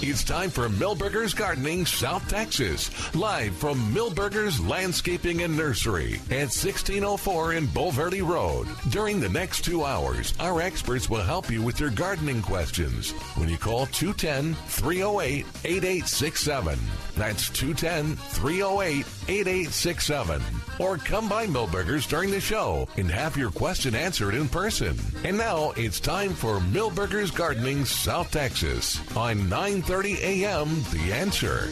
It's time for Milberger's Gardening South Texas, live from Milberger's Landscaping and Nursery at 1604 in Bulverde Road. During the next 2 hours, our experts will help you with your gardening questions when you call 210-308-8867. That's 210-308-8867. Or come by Milberger's during the show and have your question answered in person. And now it's time for Milberger's Gardening South Texas on 9:30 a.m. The Answer.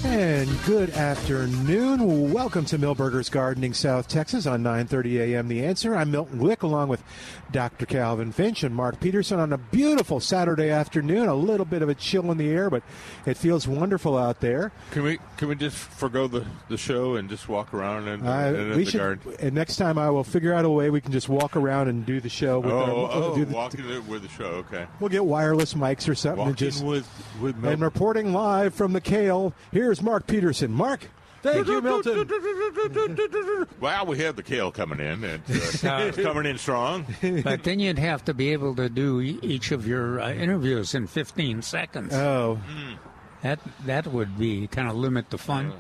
And good afternoon. Welcome to Milberger's Gardening South Texas on 9:30 a.m. The Answer. I'm Milton Glueck along with Dr. Calvin Finch and Mark Peterson on a beautiful Saturday afternoon. A little bit of a chill in the air, but it feels wonderful out there. Can we just forgo the show and just walk around and the garden? And next time I will figure out a way we can just walk around and do the show. Walking with the show, okay. We'll get wireless mics or something. Walking with Milton. And reporting live from the Kale, here's Mark Peterson. Mark. Thank you, Milton. Well, we have the Kale coming in, and it's coming in strong. But then you'd have to be able to do each of your interviews in 15 seconds. Oh. That would be kind of limit the fun.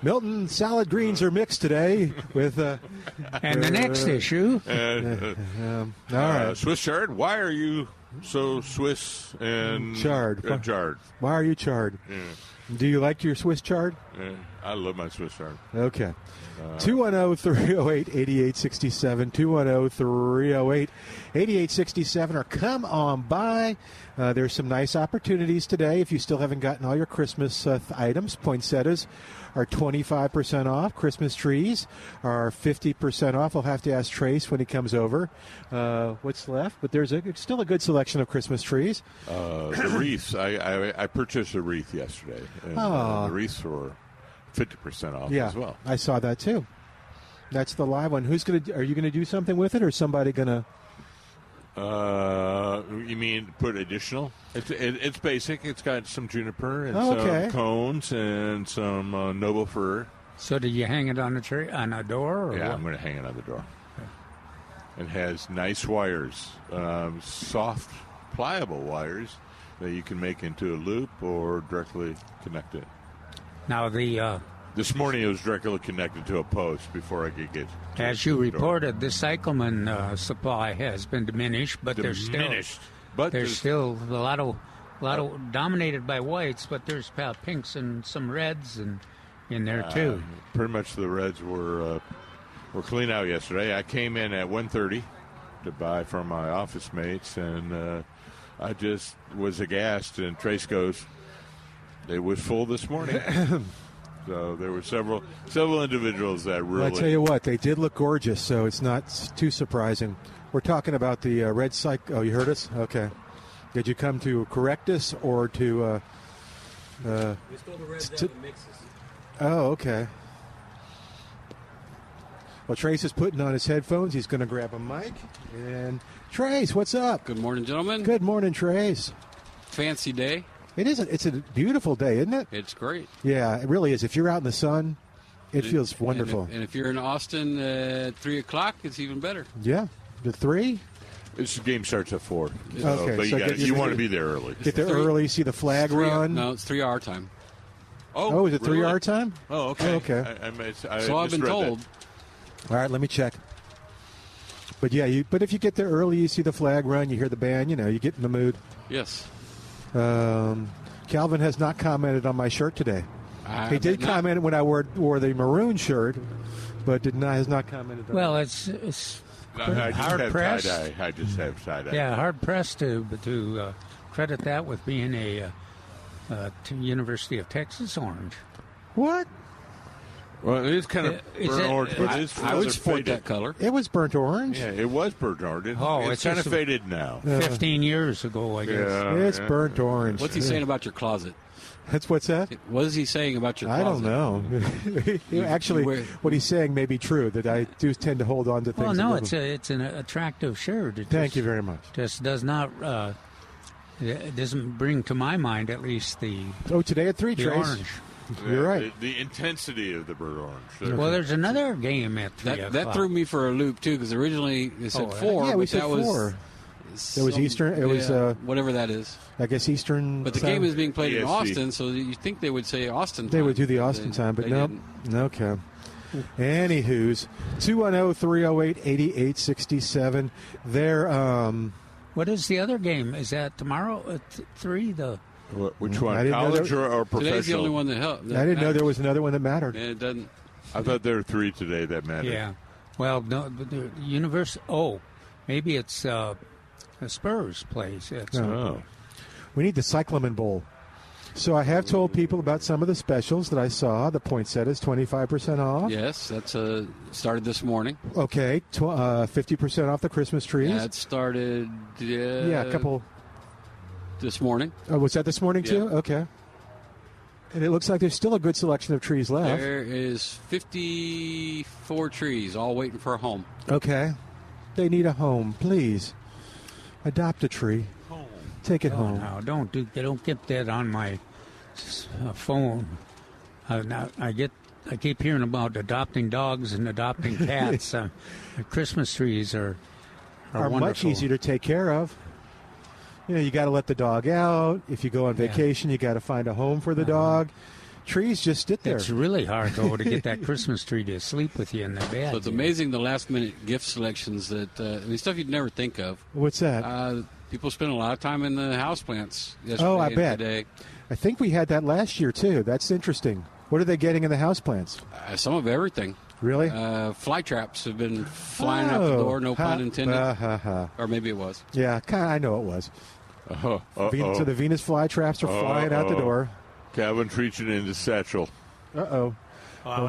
Milton, salad greens are mixed today with... and the next issue... all right. Swiss chard, why are you so Swiss and... Chard. Chard. Why are you chard? Yeah. Do you like your Swiss chard? Yeah, I love my Swiss chard. Okay. 210-308-8867, 210-308-8867, or come on by. There's some nice opportunities today. If you still haven't gotten all your Christmas items, poinsettias are 25% off. Christmas trees are 50% off. I'll have to ask Trace when he comes over what's left. But there's still a good selection of Christmas trees. The wreaths. I purchased a wreath yesterday. And, the wreaths were 50% off as well. I saw that too. That's the live one. Are you gonna do something with it, or is somebody gonna? You mean put additional? It's basic. It's got some juniper and some cones and some noble fir. So do you hang it on a tree, on a door? Or yeah, what? I'm going to hang it on the door. Okay. It has nice wires, soft, pliable wires that you can make into a loop or directly connect it. Now this morning it was directly connected to a post before I could get. As you reported, the cyclamen supply has been diminished, but there's still a lot of dominated by whites, but there's pinks and some reds and in there too. Pretty much the reds were clean out yesterday. I came in at 1:30 to buy from my office mates, and I just was aghast. And Trace goes, "It was full this morning." So there were several individuals that really... I'll tell you what, they did look gorgeous, so it's not too surprising. We're talking about the red cycle. Oh, you heard us? Okay. Did you come to correct us or to... we stole the reds out and mixes. Oh, okay. Well, Trace is putting on his headphones. He's going to grab a mic. And Trace, what's up? Good morning, gentlemen. Good morning, Trace. Fancy day. It is. It's a beautiful day, isn't it? It's great. Yeah, it really is. If you're out in the sun, it feels wonderful. And if you're in Austin at 3 o'clock, it's even better. Yeah. The 3? This game starts at 4. Okay. But you want to be there early. Get there early, see the flag run. No, it's 3 hour time. Oh, is it 3 hour time? Oh, okay. Oh, okay. So I've been told. All right, let me check. But yeah, but if you get there early, you see the flag run, you hear the band, you get in the mood. Yes. Calvin has not commented on my shirt today. He did comment when I wore the maroon shirt, but has not commented on Well, it. it's hard pressed. I just have tie-dye. Yeah, hard pressed to credit that with being a University of Texas orange. What? Well, it is kind of burnt orange, but I would support that color. It was burnt orange. Yeah, it was burnt orange. It's kind of faded now. 15 years ago, I guess. It's burnt orange. What's he saying about your closet? What's that? What is he saying about your closet? I don't know. Actually, what he's saying may be true, that I do tend to hold on to things. Well, no, it's an attractive shirt. Thank you very much. Just does not... it doesn't bring to my mind, at least, the... Oh, today at 3, the Trace. orange. You're right. The intensity of the burnt orange. Well, there's another game at 3 o'clock. That threw me for a loop, too, because originally they said 4. Yeah, we said that was 4. It was Eastern. It was whatever that is. I guess Eastern. But the game is being played in Austin, so you think they would say Austin time. They would do the Austin time, but no. Okay. Anywho's 210-308-8867. They're What is the other game? Is that tomorrow at 3? Which one? College or professional? Today's the only one that helped. I didn't know there was another one that mattered. Yeah, it doesn't. I thought there were 3 today that mattered. Yeah. Well, no, the University. Oh, maybe it's a Spurs place. We need the Cyclamen Bowl. So I have told people about some of the specials that I saw. The poinsettias, 25% off. Yes, that's started this morning. Okay, 50% off the Christmas trees. That started. A couple. This morning. Oh, was that this morning too? Yeah. Okay. And it looks like there's still a good selection of trees left. There is 54 trees, all waiting for a home. Okay. They need a home, please. Adopt a tree. Home. Take it home. No, don't get that on my phone. I keep hearing about adopting dogs and adopting cats. Christmas trees are wonderful. Much easier to take care of. You got to let the dog out. If you go on vacation, you got to find a home for the dog. Trees just sit there. It's really hard, though, to get that Christmas tree to sleep with you in the bed. So it's amazing the last-minute gift selections that stuff you'd never think of. What's that? People spend a lot of time in the houseplants yesterday. Oh, I bet. Today. I think we had that last year too. That's interesting. What are they getting in the houseplants? Some of everything. Really? Fly traps have been flying out the door. No pun intended. Or maybe it was. Yeah, I know it was. So the Venus flytraps are flying out the door. Calvin's reaching in his satchel. Uh-oh. Well,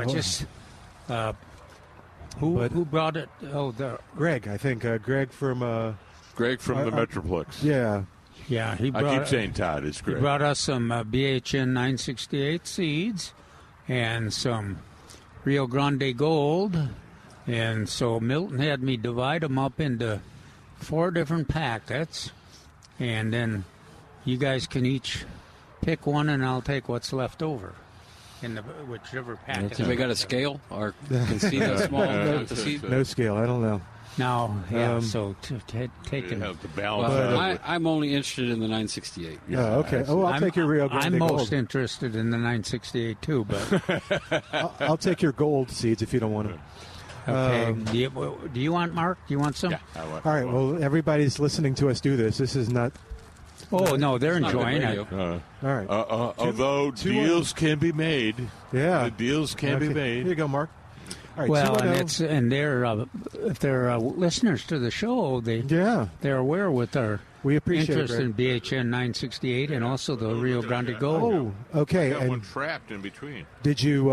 who brought it? Oh, Greg, I think. Greg from the Metroplex. Yeah. Yeah, I keep saying Todd. It's Greg. He brought us some BHN 968 seeds and some Rio Grande Gold. And so Milton had me divide them up into 4 different packets. And then you guys can each pick one, and I'll take what's left over in whichever packet. Have they got a scale or can see that small? No scale. I don't know. No, so take it. Have to balance. I'm only interested in the 968. Yeah, okay. Oh, I'll take your Rio Grande I'm Gold. most interested in the 968 too, but I'll take your gold seeds if you don't want them. Okay. Do you want, Mark? Do you want some? Yeah, I want. All right. Well, everybody's listening to us do this. This is not. Oh no, they're enjoying it. All right. Although deals can be made. Yeah, the deals can be made. Here you go, Mark. All right, well, and they're if they're listeners to the show, they're aware with our interest in BHN 968 and also the Rio Grande Gold. Oh, okay. I got one trapped in between. Did you?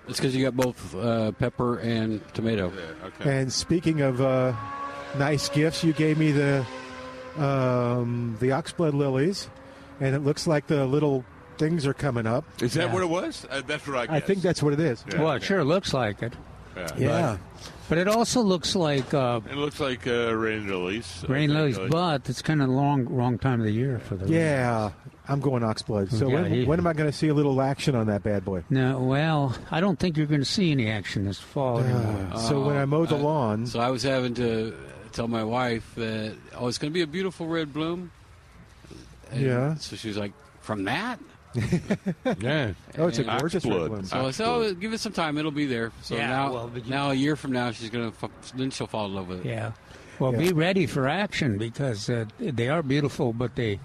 It's because you got both pepper and tomato. Yeah, okay. And speaking of nice gifts, you gave me the oxblood lilies, and it looks like the little things are coming up. Is that what it was? That's what I guess. I think that's what it is. Yeah, well, it sure looks like it. Yeah. But it also looks like it looks like rain lilies. Rain lilies, but it's kind of wrong time of the year for the Yeah, I'm going oxblood. So when am I going to see a little action on that bad boy? No, well, I don't think you're going to see any action this fall anymore. So when I mow the lawn, so I was having to tell my wife that it's going to be a beautiful red bloom. And so she was like, "From that." Yeah. Oh, it's a gorgeous red bloom. So I said, give it some time; it'll be there. So now a year from now, then she'll fall in love with it. Yeah. Well, be ready for action because they are beautiful, but they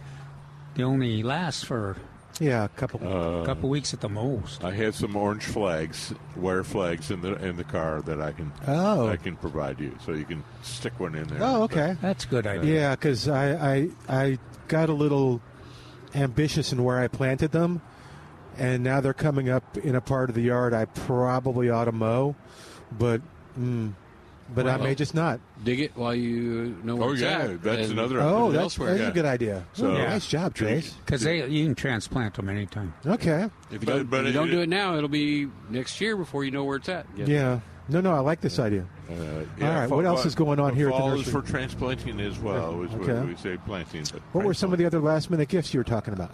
only last for a couple weeks at the most. I have some orange flags, wire flags in the car that I can provide you, so you can stick one in there. Oh, okay, that's a good idea. Yeah, because I got a little ambitious in where I planted them, and now they're coming up in a part of the yard I probably ought to mow, but I may just not. Dig it while you know where it's at. That's another. Oh, that's a good idea. So, nice job, Trace. Because you can transplant them anytime. Okay. If you don't do it now, it'll be next year before you know where it's at. Yeah. No, I like this idea. All right, what else is going on here at the nursery? Fall is for transplanting as well, is what we say planting. What were some of the other last-minute gifts you were talking about?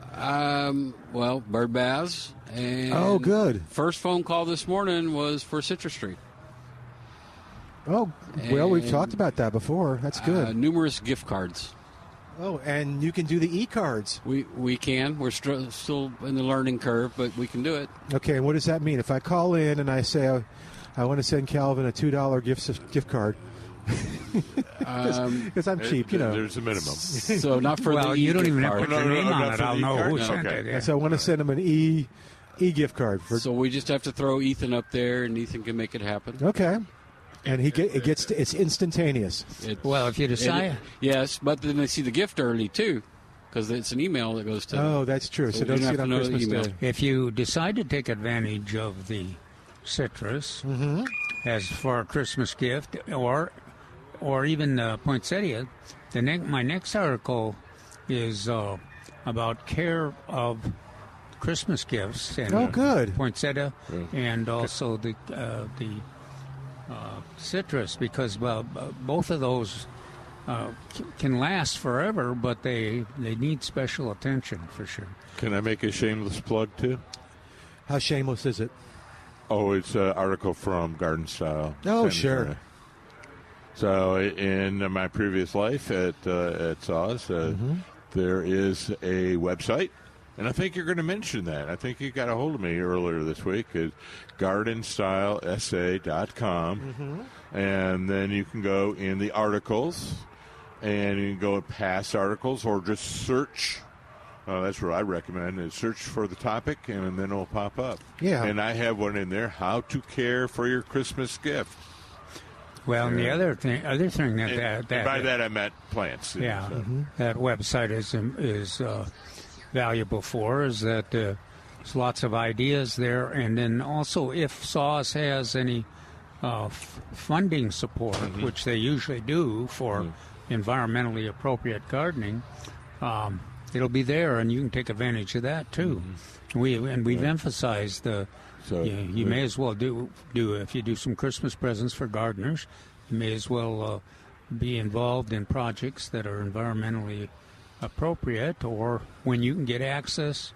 Well, bird baths. And good. First phone call this morning was for Citrus Street. Oh, well, we've talked about that before. That's good. Numerous gift cards. Oh, and you can do the e-cards. We can. We're still in the learning curve, but we can do it. Okay, and what does that mean? If I call in and I say I want to send Calvin a $2 gift card, because I'm cheap, There's a minimum. So not for well, the you don't even have to put your name on not it. for I'll the know e-card? who sent Okay. it. Yeah. So I want to send him an e-gift card. So we just have to throw Ethan up there, and Ethan can make it happen. Okay. And it's instantaneous. Well, if you decide. Yes, but then they see the gift early, too, because it's an email that goes to them. Oh, that's true. So you don't see have it to on know the Christmas email. Day. If you decide to take advantage of the citrus as for a Christmas gift, or even poinsettia, my next article is about care of Christmas gifts and good. poinsettia, and also the citrus, because both of those can last forever, but they need special attention for sure. Can I make a shameless plug too? How shameless is it? Oh, it's an article from Garden Style. Oh, San sure. Antonio. So in my previous life at Saws, there is a website, and I think you're going to mention that. I think you got a hold of me earlier this week. It's GardenStyleSA.com, and then you can go in the articles, and you can go in past articles, or just search. That's what I recommend, is search for the topic, and then it'll pop up. Yeah. And I have one in there, how to care for your Christmas gift. Well, and the other thing And by that I meant plants. Yeah, So. that website is valuable for is that there's lots of ideas there, and then also if SAWS has any funding support, which they usually do for environmentally appropriate gardening, it'll be there, and you can take advantage of that too. We've emphasized the. So you may as well do if you do some Christmas presents for gardeners. You may as well be involved in projects that are environmentally appropriate, or when you can get access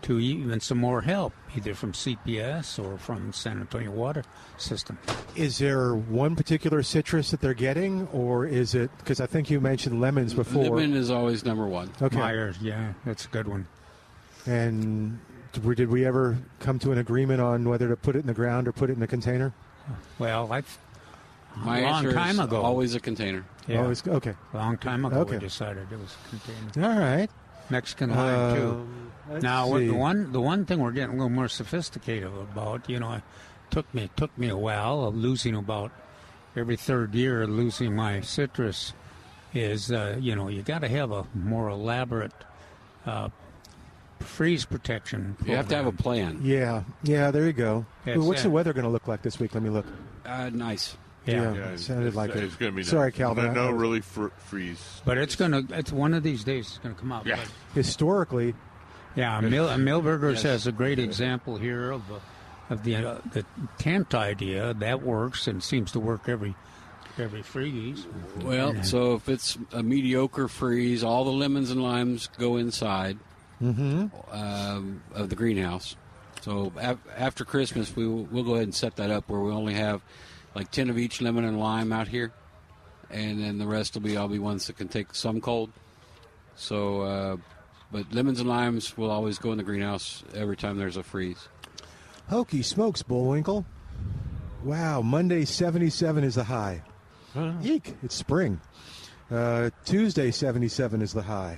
to even some more help, either from CPS or from San Antonio Water System. Is there one particular citrus that they're getting, or is it, because I think you mentioned lemons before? Lemon is always number one. Okay. Myers, yeah, that's a good one. And did we ever come to an agreement on whether to put it in the ground or put it in a container? Well, My a long answer time is ago. Always a container. Yeah, Okay. a long time ago Okay. we decided it was a container. All right. Mexican lime too. Now see. the one thing we're getting a little more sophisticated about, it took me a while of losing about every third year losing my citrus is you got to have a more elaborate freeze protection program. You have to have a plan. Yeah, there you go. Yes, What's the yeah. weather going to look like this week? Let me look. Nice. Yeah. Yeah, It sounded like it. It's going to be Sorry, nice. Calvin. No, really freeze. But it's one of these days it's going to come out. Yeah. But, Historically, Milberger's Yes. has a great example here of the tent idea that works and seems to work every freeze. Well, so if it's a mediocre freeze, all the lemons and limes go inside of the greenhouse. So after Christmas, we'll go ahead and set that up where we only have like 10 of each lemon and lime out here, and then the rest will be ones that can take some cold. So, but lemons and limes will always go in the greenhouse every time there's a freeze. hokey smokes, Bullwinkle. Wow, Monday 77 is the high. Eek, it's spring. Tuesday 77 is the high.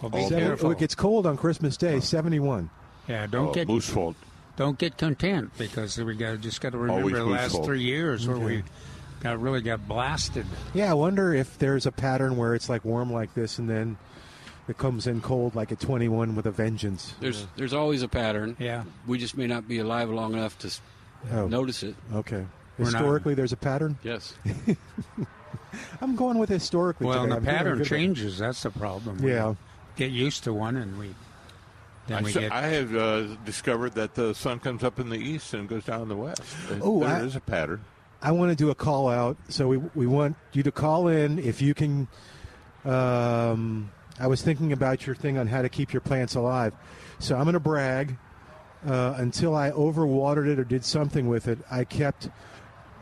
Well, be careful. It gets cold on Christmas Day, 71. Yeah, Moose fault. don't get content, because we just got to remember Always the last wishful. 3 years where we really got blasted. Yeah, I wonder if there's a pattern where it's like warm like this and then it comes in cold like at 21 with a vengeance. There's always a pattern. Yeah. We just may not be alive long enough to notice it. Okay. We're not- Historically, there's a pattern? Yes. I'm going with historically Well, today. and the I'm doing pattern good. changes. That's the problem. We Yeah. get used to one, and I have discovered that the sun comes up in the east and goes down in the west. There is a pattern. I want to do a call out. So we want you to call in if you can. I was thinking about your thing on how to keep your plants alive. So I'm going to brag. Until I overwatered it or did something with it, I kept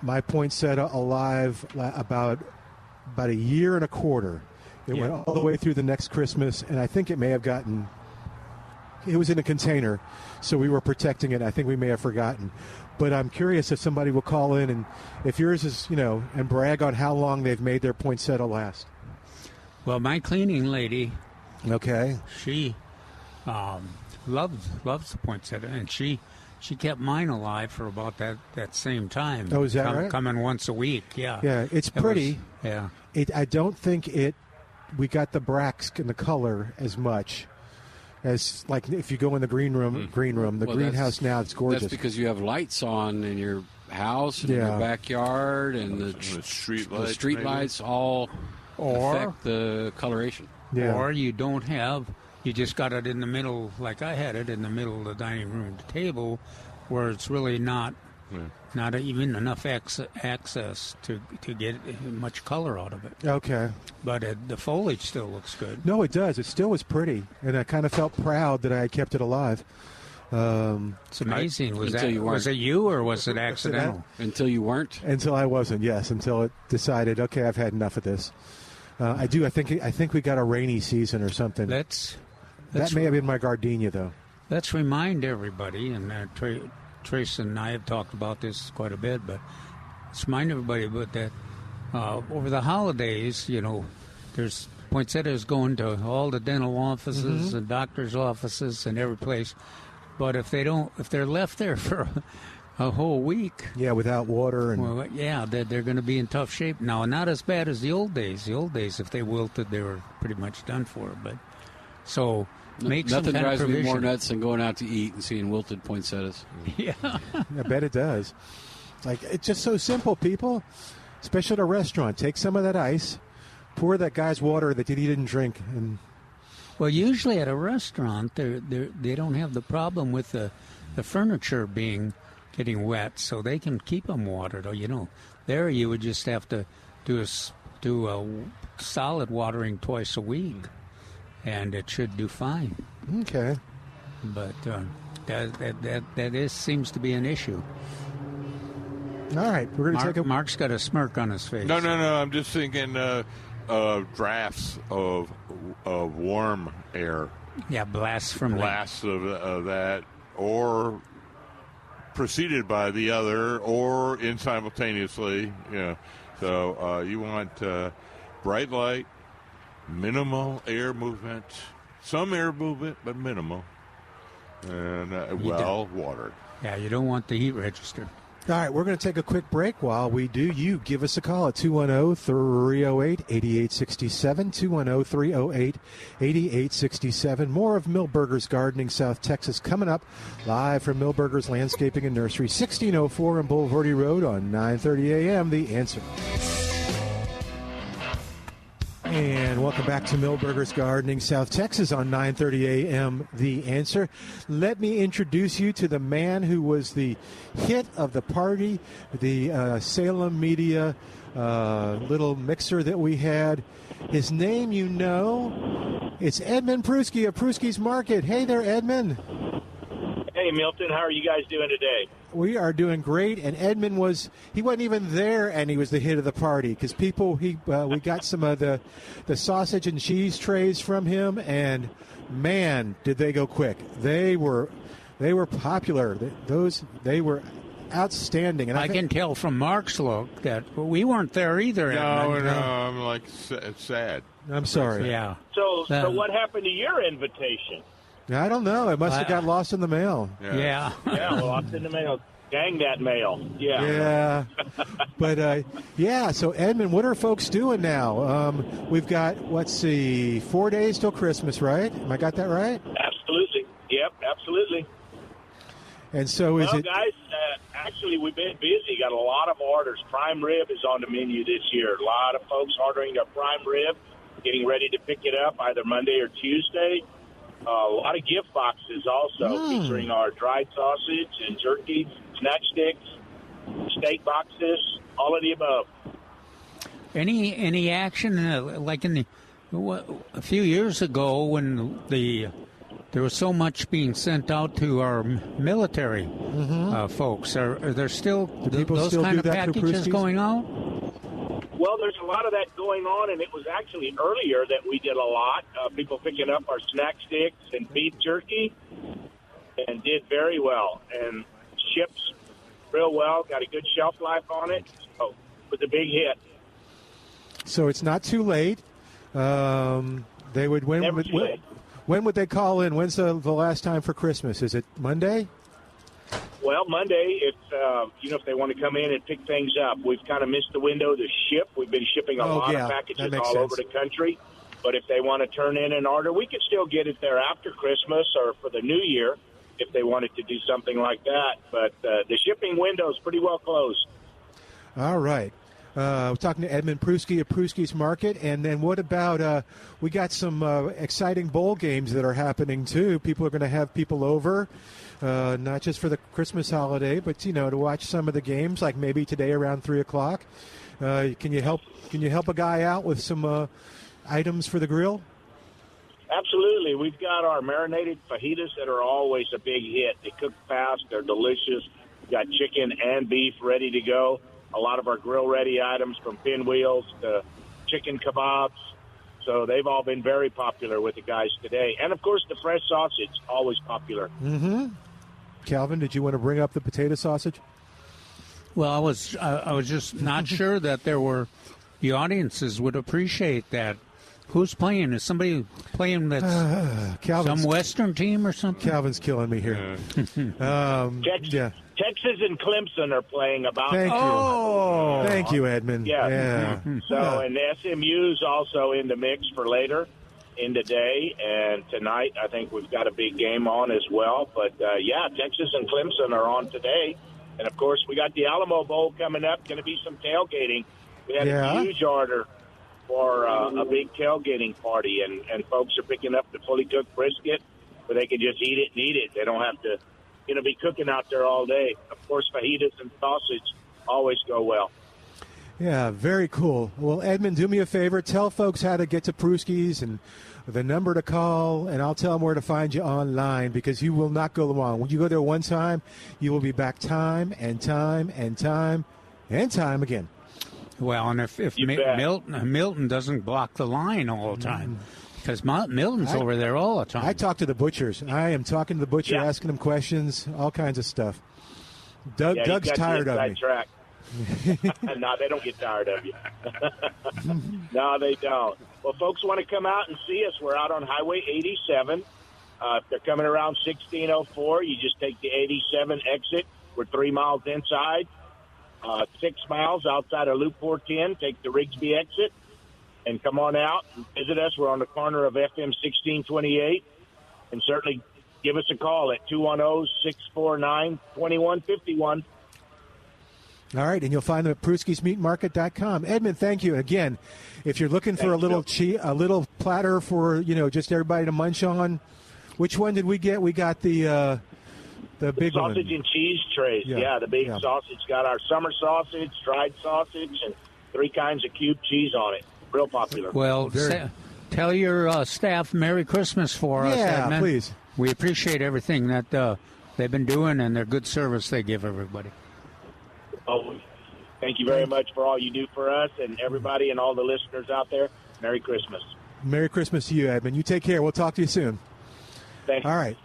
my poinsettia alive about a year and a quarter. It went all the way through the next Christmas, and I think it may have gotten. It was in a container, so we were protecting it. I think we may have forgotten. But I'm curious if somebody will call in and if yours is, and brag on how long they've made their poinsettia last. Well, my cleaning lady, okay, she loves the poinsettia, and she kept mine alive for about that same time. Oh, is that right? Coming once a week, yeah. Yeah, it's pretty. Yeah. I don't think we got the bracts and the color as much. As like if you go in the green room, the greenhouse now, it's gorgeous. That's because you have lights on in your house and your backyard and the street lights all affect the coloration. Yeah. Or you don't have, you just got it in the middle, like I had it in the middle of the dining room table, where it's really not even enough access to get much color out of it. Okay. But the foliage still looks good. No, it does. It still was pretty, and I kind of felt proud that I had kept it alive. It's amazing. Was it you or was it accidental? Until you weren't? Until I wasn't, yes. Until it decided, okay, I've had enough of this. I think we got a rainy season or something. That may have been my gardenia, though. Let's remind everybody, and Trace and I have talked about this quite a bit, but let's remind everybody about that over the holidays, there's poinsettias going to all the dental offices and doctors' offices and every place. But if they're left there for a whole week, without water they're going to be in tough shape now. Not as bad as the old days. The old days, if they wilted, they were pretty much done for. But so. Nothing drives me more nuts than going out to eat and seeing wilted poinsettias. Yeah. I bet it does. It's just so simple, people. Especially at a restaurant. Take some of that ice, pour that guy's water that he didn't drink. Well, usually at a restaurant, they don't have the problem with the furniture getting wet, so they can keep them watered. Or, there you would just have to do a solid watering twice a week. And it should do fine. Okay. But that seems to be an issue. All right. We're going to Mark's got a smirk on his face. No. I'm just thinking drafts of warm air. Yeah, blasts from blasts of that, or preceded by the other, or in simultaneously. So you want bright light. Minimal air movement, some air movement, but minimal, and watered. Yeah, you don't want the heat register. All right, we're going to take a quick break. While we do, you give us a call at 210-308-8867, 210-308-8867. More of Milberger's Gardening, South Texas, coming up live from Milberger's Landscaping and Nursery, 1604 on Boulevardy Road on 9:30 a.m. The Answer. And welcome back to Milberger's Gardening, South Texas on 9:30 a.m. The Answer. Let me introduce you to the man who was the hit of the party, the Salem Media little mixer that we had. His name It's Edmund Pruski of Pruski's Market. Hey there, Edmund. Hey, Milton. How are you guys doing today? We are doing great. And Edmund he wasn't even there, and he was the hit of the party because we got some of the sausage and cheese trays from him, and man, did they go quick. They were popular. They were outstanding. And I can tell from Mark's look that we weren't there either. No, I'm sad. I'm sorry. Yeah. So what happened to your invitation? I don't know. It must have got lost in the mail. Yeah. Lost in the mail. Dang that mail. Yeah. Yeah. But, so, Edmund, what are folks doing now? We've got, 4 days till Christmas, right? Am I got that right? Absolutely. Yep, absolutely. And so guys, actually, we've been busy. Got a lot of orders. Prime rib is on the menu this year. A lot of folks ordering their prime rib, getting ready to pick it up either Monday or Tuesday. A lot of gift boxes also featuring our dried sausage and jerky, snack sticks, steak boxes, all of the above. Any action like a few years ago when there was so much being sent out to our military folks? Are there still those kind of packages going out? Well, there's a lot of that going on, and it was actually earlier that we did a lot. People picking up our snack sticks and beef jerky, and did very well. And ships real well, got a good shelf life on it. So it was a big hit. So it's not too late. They would win. Never too late. When would they call in? When's the last time for Christmas? Is it Monday? Well, Monday, if they want to come in and pick things up. We've kind of missed the window to ship. We've been shipping a lot of packages all over the country. But if they want to turn in an order, we could still get it there after Christmas or for the New Year if they wanted to do something like that. But the shipping window is pretty well closed. All right. We're talking to Edmund Pruski of Pruski's Market. And then what about we got some exciting bowl games that are happening, too. People are going to have people over. Not just for the Christmas holiday, but to watch some of the games, like maybe today around 3:00. Can you help a guy out with some items for the grill? Absolutely. We've got our marinated fajitas that are always a big hit. They cook fast. They're delicious. We've got chicken and beef ready to go. A lot of our grill-ready items, from pinwheels to chicken kebabs. So they've all been very popular with the guys today. And, of course, the fresh sausage, always popular. Mm-hmm. Calvin, did you want to bring up the potato sausage? Well, I was just not sure that the audiences would appreciate that. Who's playing? Is somebody playing that's some Western team or something? Calvin's killing me here. Texas and Clemson are playing about. Thank you, Edmund. Yeah. So, and SMU's also in the mix for later in the day. And tonight, I think we've got a big game on as well. But, Texas and Clemson are on today. And, of course, we got the Alamo Bowl coming up. Going to be some tailgating. We had a huge order for a big tailgating party. And folks are picking up the fully cooked brisket where they can just eat it and eat it. They don't have to be cooking out there all day. Of course, fajitas and sausage always go well. Yeah, very cool. Well, Edmund, do me a favor. Tell folks how to get to Pruski's and the number to call, and I'll tell them where to find you online, because you will not go wrong. When you go there one time, you will be back time and time and time and time again. Well, and if Milton doesn't block the line all the time. Because Milton's over there all the time. I talk to the butchers. I am talking to the butcher, asking them questions, all kinds of stuff. Doug's tired of me. Track. No, they don't get tired of you. No, they don't. Well, folks want to come out and see us. We're out on Highway 87. If they're coming around 1604, you just take the 87 exit. We're 3 miles inside. 6 miles outside of Loop 410. Take the Rigsby exit. And come on out and visit us. We're on the corner of FM 1628. And certainly give us a call at 210-649-2151. All right, and you'll find them at Pruski'sMeatMarket.com. Edmund, thank you. Again, if you're looking for a little platter for, just everybody to munch on, which one did we get? We got the big sausage and cheese trays. Yeah, the big sausage. Got our summer sausage, dried sausage, and 3 kinds of cubed cheese on it. Real popular. Well, tell your staff Merry Christmas for us, Edmund. Yeah, please. We appreciate everything that they've been doing and their good service they give everybody. Oh, thank you very much for all you do for us and everybody and all the listeners out there. Merry Christmas. Merry Christmas to you, Edmund. You take care. We'll talk to you soon. Thanks. All right.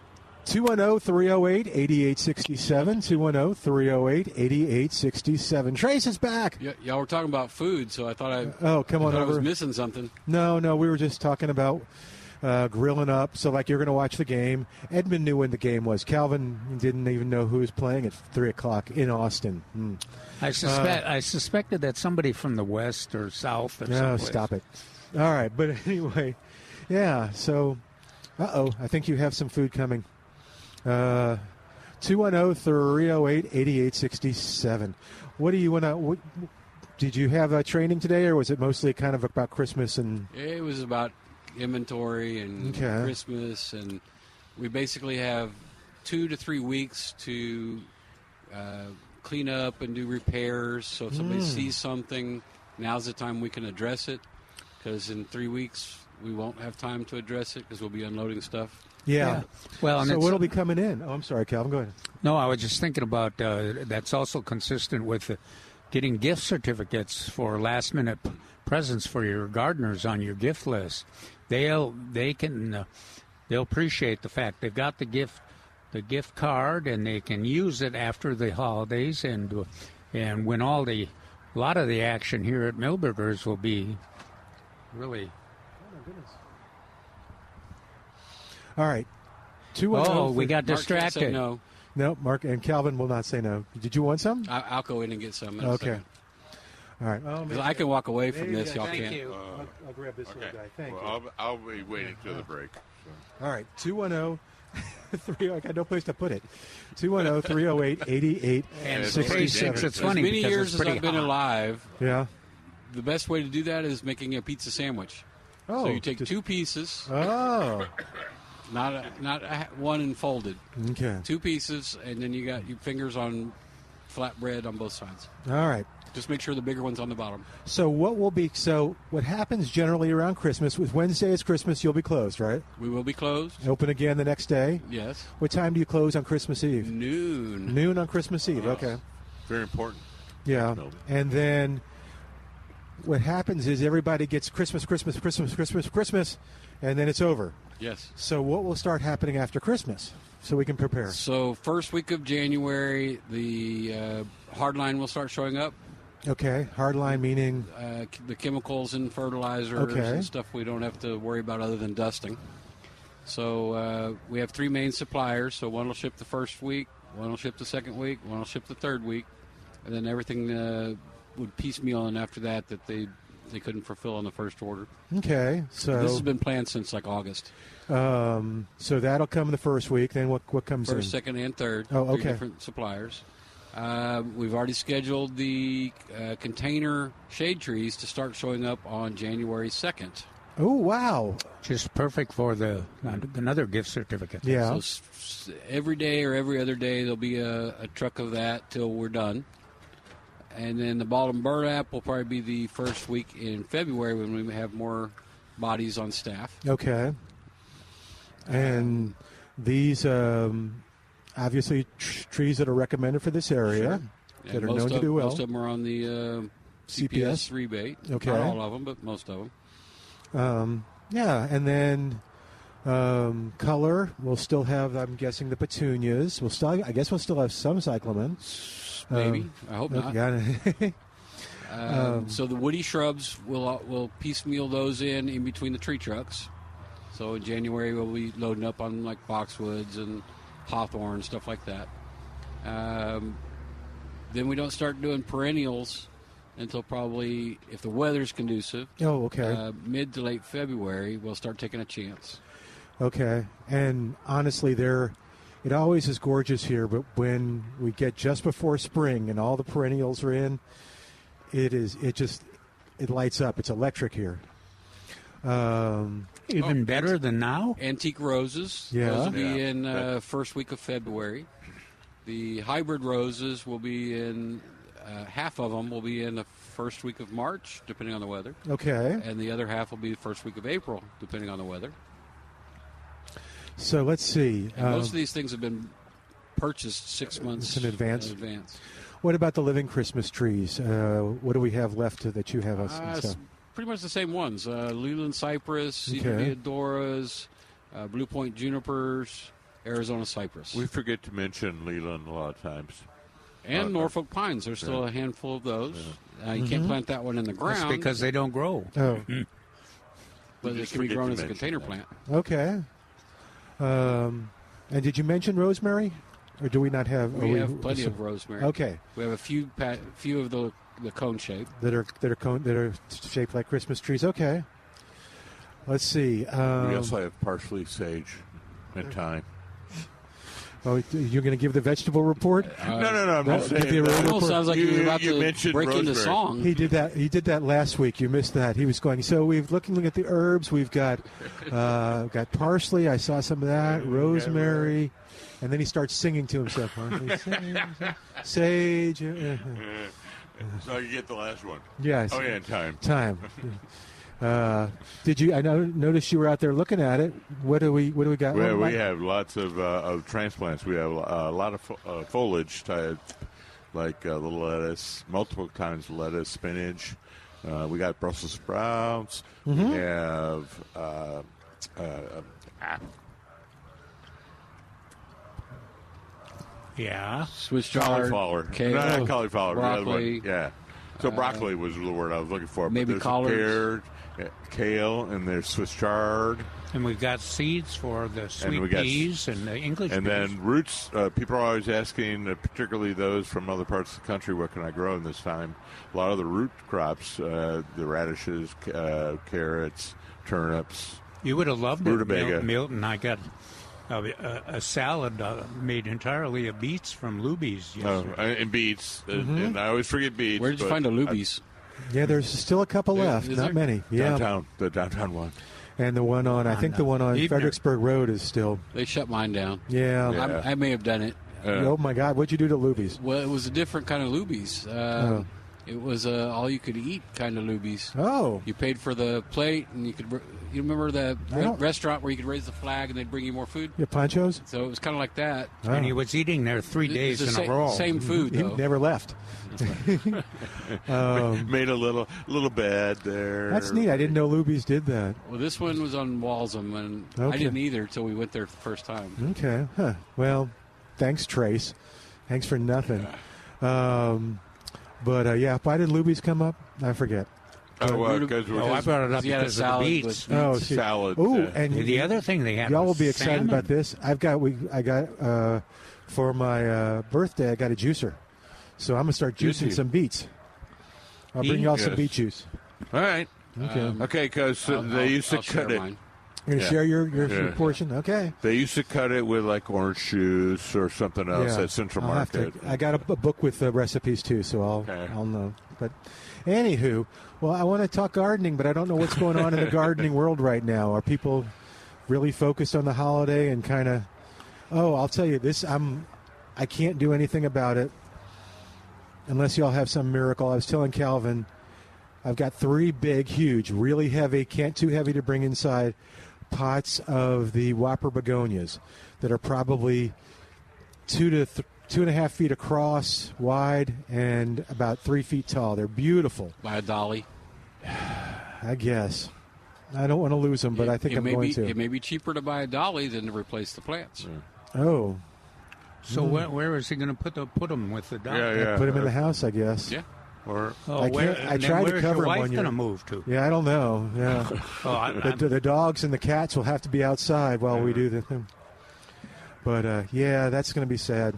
210-308-8867. 210-308-8867. Trace is back. Y'all were talking about food, so I thought come on over. I was missing something. No, we were just talking about grilling up. So, like, you're going to watch the game. Edmund knew when the game was. Calvin didn't even know who was playing at 3:00 in Austin. I suspected that somebody from the West or South or something. No, stop it. All right, but anyway, yeah. So, I think you have some food coming. 210-308-8867. What do you want to? Did you have a training today, or was it mostly kind of about Christmas and? It was about inventory and Christmas, and we basically have 2 to 3 weeks to clean up and do repairs. So if somebody sees something, now's the time we can address it. Because in 3 weeks we won't have time to address it because we'll be unloading stuff. Yeah. Well, so what'll be coming in? Oh, I'm sorry, Calvin. Go ahead. No, I was just thinking about that's also consistent with getting gift certificates for last-minute presents for your gardeners on your gift list. They'll appreciate the fact they've got the gift card, and they can use it after the holidays, and when a lot of the action here at Milberger's will be really. Oh my goodness! All right, 2-1. Oh, we got distracted. No. No, Mark and Calvin will not say no. Did you want some? I'll go in and get some. Okay. All right. I can walk away from this. Y'all Thank can't. you. I'll grab this little guy. Thank you. I'll be waiting till the break. So. All right, 210. I got no place to put it. 210-308-8867. It's funny as many because years it's as I've been hot. alive, Yeah. the best way to do that is making a pizza sandwich. Oh, So you take two pieces, Oh. not one and folded. Okay. Two pieces, and then you got your fingers on flat bread on both sides. All right. Just make sure the bigger one's on the bottom. So what happens generally around Christmas, with Wednesday is Christmas, you'll be closed, right? We will be closed. Open again the next day? Yes. What time do you close on Christmas Eve? Noon. Noon on Christmas Eve, Yes. okay. Very important. Yeah. No. And then what happens is everybody gets Christmas, and then it's over. Yes. So what will start happening after Christmas so we can prepare? So first week of January, the hardline will start showing up. Okay. Hardline meaning? The chemicals and fertilizers Okay. and stuff we don't have to worry about other than dusting. So we have three main suppliers. So one will ship the first week, one will ship the second week, one will ship the third week, and then everything would piecemeal in after that they couldn't fulfill on the first order. Okay. So This has been planned since like August. so that'll come in the first week. Then what comes First, in? second, and third. Oh, Three okay. different suppliers. We've already scheduled the container shade trees to start showing up on January 2nd. Oh, wow. Just perfect for another gift certificate. Yeah. So every day or every other day there'll be a truck of that till we're done. And then the bottom burlap will probably be the first week in February when we have more bodies on staff. Okay. And these obviously trees that are recommended for this area that are known to do well. Most of them are on the CPS rebate. Okay. Not all of them, but most of them. Yeah, and then color, we'll still have, I'm guessing, the petunias. I guess we'll still have some cyclamen. Maybe. I hope not. Yeah. So the woody shrubs, we'll piecemeal those in between the tree trucks. So in January we'll be loading up on like boxwoods and hawthorn, stuff like that. Then we don't start doing perennials until probably, if the weather's conducive, Oh, okay. mid to late February, we'll start taking a chance. Okay. And honestly, it always is gorgeous here, but when we get just before spring and all the perennials are in, it lights up. It's electric here. Even better than now? Antique roses, Yeah. those will be in first week of February. The hybrid roses will be in, half of them will be in the first week of March, depending on the weather. Okay. And the other half will be the first week of April, depending on the weather. So let's see. And most of these things have been purchased 6 months in advance. What about the living Christmas trees? What do we have left that you have us? It's pretty much the same ones. Leland cypress, Okay. Edoras, Blue Point junipers, Arizona cypress. We forget to mention Leland a lot of times. And Norfolk pines. There's still a handful of those. You can't plant that one in the ground. That's because they don't grow. Oh, but it can be grown as a container plant. okay. And did you mention rosemary, or do we not have? We have plenty of rosemary. Okay, We have a few of the cone shape. that are shaped like Christmas trees. Okay. Let's see. We also have parsley, sage, and thyme. Oh, you're going to give the vegetable report? No. I'm just Give saying. you a It almost sounds like you're about you to mentioned break into rosemary. song. He did that. He did that last week. You missed that. He was going. So we've looking at the herbs. We've got parsley. I saw some of that. Rosemary, and then he starts singing to himself. Sage. So you get the last one. Yes. Oh, yeah, thyme. Did you? I noticed you were out there looking at it. What do we got? Well, we have lots of transplants. We have a lot of foliage like a little lettuce, multiple kinds of lettuce, spinach. We got Brussels sprouts. Mm-hmm. We have Swiss chard, cauliflower. kale, Not cauliflower. broccoli. The other one. Yeah. So broccoli was the word I was looking for. Maybe but collards. Carrot, kale, and there's Swiss chard. And we've got seeds for the sweet peas and the English and peas. then roots. People are always asking, particularly those from other parts of the country, what can I grow in this time? A lot of the root crops, the radishes, carrots, turnips. You would have loved rutabaga. it, Milton. I got a salad made entirely of beets from Luby's yesterday. And beets. And I always forget beets. Where did you find the Luby's? Yeah, there's still a couple left. Not there? many. Yeah. Downtown. The downtown one. And the one on, I think the one on Fredericksburg Road is still. They shut mine down. Yeah. I may have done it. Oh, my God. What'd you do to Luby's? Well, it was a different kind of Luby's. It was all-you-could-eat kind of Luby's. Oh. You paid for the plate, and you could. You remember the restaurant where you could raise the flag and they'd bring you more food? Yeah, Pancho's? So it was kind of like that. Oh. And he was eating there 3 days in a row. Same food, though. He never left. Made a little bed there. That's neat. I didn't know Luby's did that. Well, this one was on Walsham, and I didn't either until we went there the first time. Okay. Huh. Well, thanks, Trace. Thanks for nothing. But why did Luby's come up? I forget. I brought it up because of the beets. Salad. Oh, and the other thing they have. Y'all will be excited salmon. about this. I got for my birthday. I got a juicer, so I'm gonna start juicing some beets. I'll bring y'all some beet juice. All right. Okay. Because they used to cut it. Mine. You're going to share your portion? Okay. They used to cut it with like orange juice or something else at Central Market. I got a book with recipes too, so I'll know. But anywho, well, I want to talk gardening, but I don't know what's going on in the gardening world right now. Are people really focused on the holiday and kind of? Oh, I'll tell you this. I can't do anything about it unless y'all have some miracle. I was telling Calvin, I've got 3 big, huge, really heavy, too heavy to bring inside, pots of the Whopper begonias that are probably 2 to 2.5 feet across, wide, and about 3 feet tall. They're beautiful. By a dolly. I guess. I don't want to lose them, but I think I'm going to. It may be cheaper to buy a dolly than to replace the plants. Yeah. Oh. So where is he going to put them with the dolly? Yeah. Put them in the house, I guess. Yeah. Or I tried to cover them. Where's your wife going to move to? Yeah, I don't know. Yeah. The dogs and the cats will have to be outside while we do the thing. But, that's going to be sad.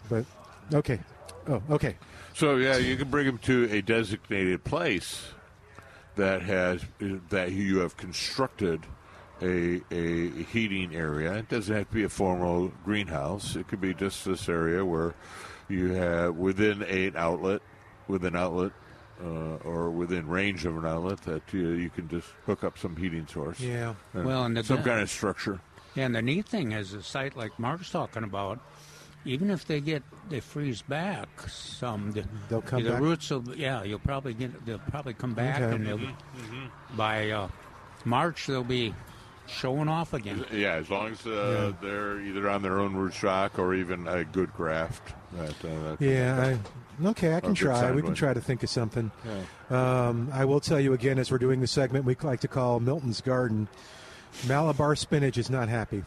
But, okay. Oh, okay. So, you can bring them to a designated place that you have constructed a heating area. It doesn't have to be a formal greenhouse. It could be just this area where you have within an outlet, or within range of an outlet that you can just hook up some heating source. Yeah. And some kind of structure. Yeah, and the neat thing is a site like Mark's talking about, even if they freeze back some, they'll come the back. roots will, they'll probably come back, and they'll, by March they'll be showing off again. Yeah, as long as they're either on their own rootstock or even a good graft. I can try. We can try to think of something. Yeah. I will tell you again, as we're doing the segment we like to call Milton's Garden, Malabar spinach is not happy.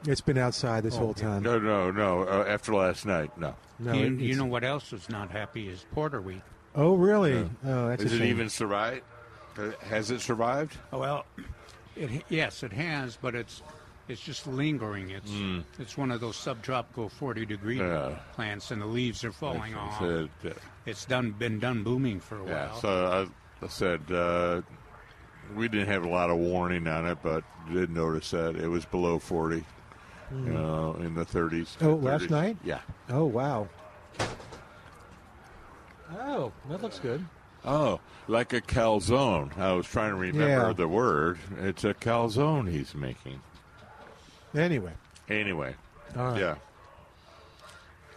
It's been outside this whole time. No. After last night, no. You know what else is not happy is porter wheat. Oh, really? Yeah. Oh, that's Is a it shame. even survived? Has it survived? Well, yes, it has, but it's just lingering. It's one of those subtropical 40-degree plants, and the leaves are falling off. It's been done booming for a while. Yeah, so I said we didn't have a lot of warning on it, but did notice that it was below 40, in the 30s. Oh, last night? Yeah. Oh, wow. Oh, that looks good. Oh, like a calzone. I was trying to remember the word. It's a calzone he's making. Anyway. All right. Yeah.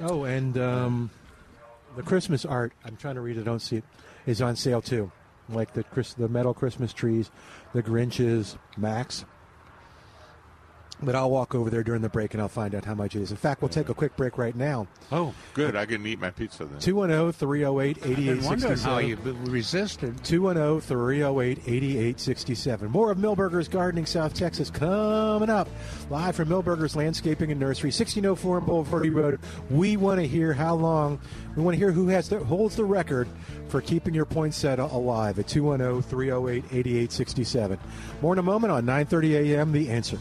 Oh, and the Christmas art, I'm trying to read it, I don't see it, is on sale too. Like the metal Christmas trees, the Grinches, Max. But I'll walk over there during the break and I'll find out how much it is. In fact, we'll take a quick break right now. Oh, good. I can eat my pizza then. 210-308-8867. Wondering how you resisted. 210-308-8867. More of Milberger's Gardening South Texas coming up. Live from Milberger's Landscaping and Nursery, 1604 Boulevardy Road. We want to hear how long. We want to hear who holds the record for keeping your poinsettia alive at 210-308-8867. More in a moment on 9:30 a.m. The Answer.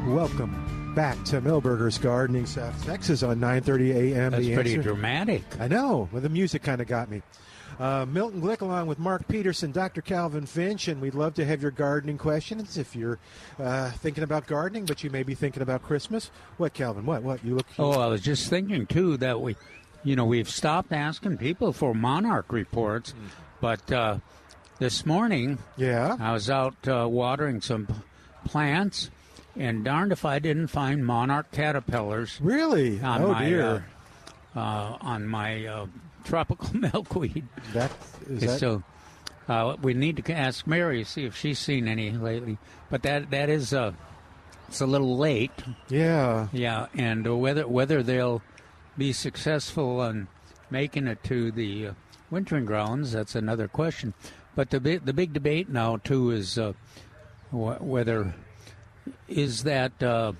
Welcome back to Milberger's Gardening South Texas on 9:30 a.m. That's pretty dramatic. I know. Well, the music kind of got me. Milton Glueck along with Mark Peterson, Dr. Calvin Finch, and we'd love to have your gardening questions if you're thinking about gardening, but you may be thinking about Christmas. What, Calvin? What? You look. Oh, I was just thinking too that we've stopped asking people for monarch reports, but this morning, I was out watering some plants. And darned if I didn't find monarch caterpillars. Really? On my tropical milkweed. So we need to ask Mary, see if she's seen any lately. But that is it's a little late. Yeah. Yeah, and whether they'll be successful in making it to the wintering grounds, that's another question. But the big debate now too is whether. Is that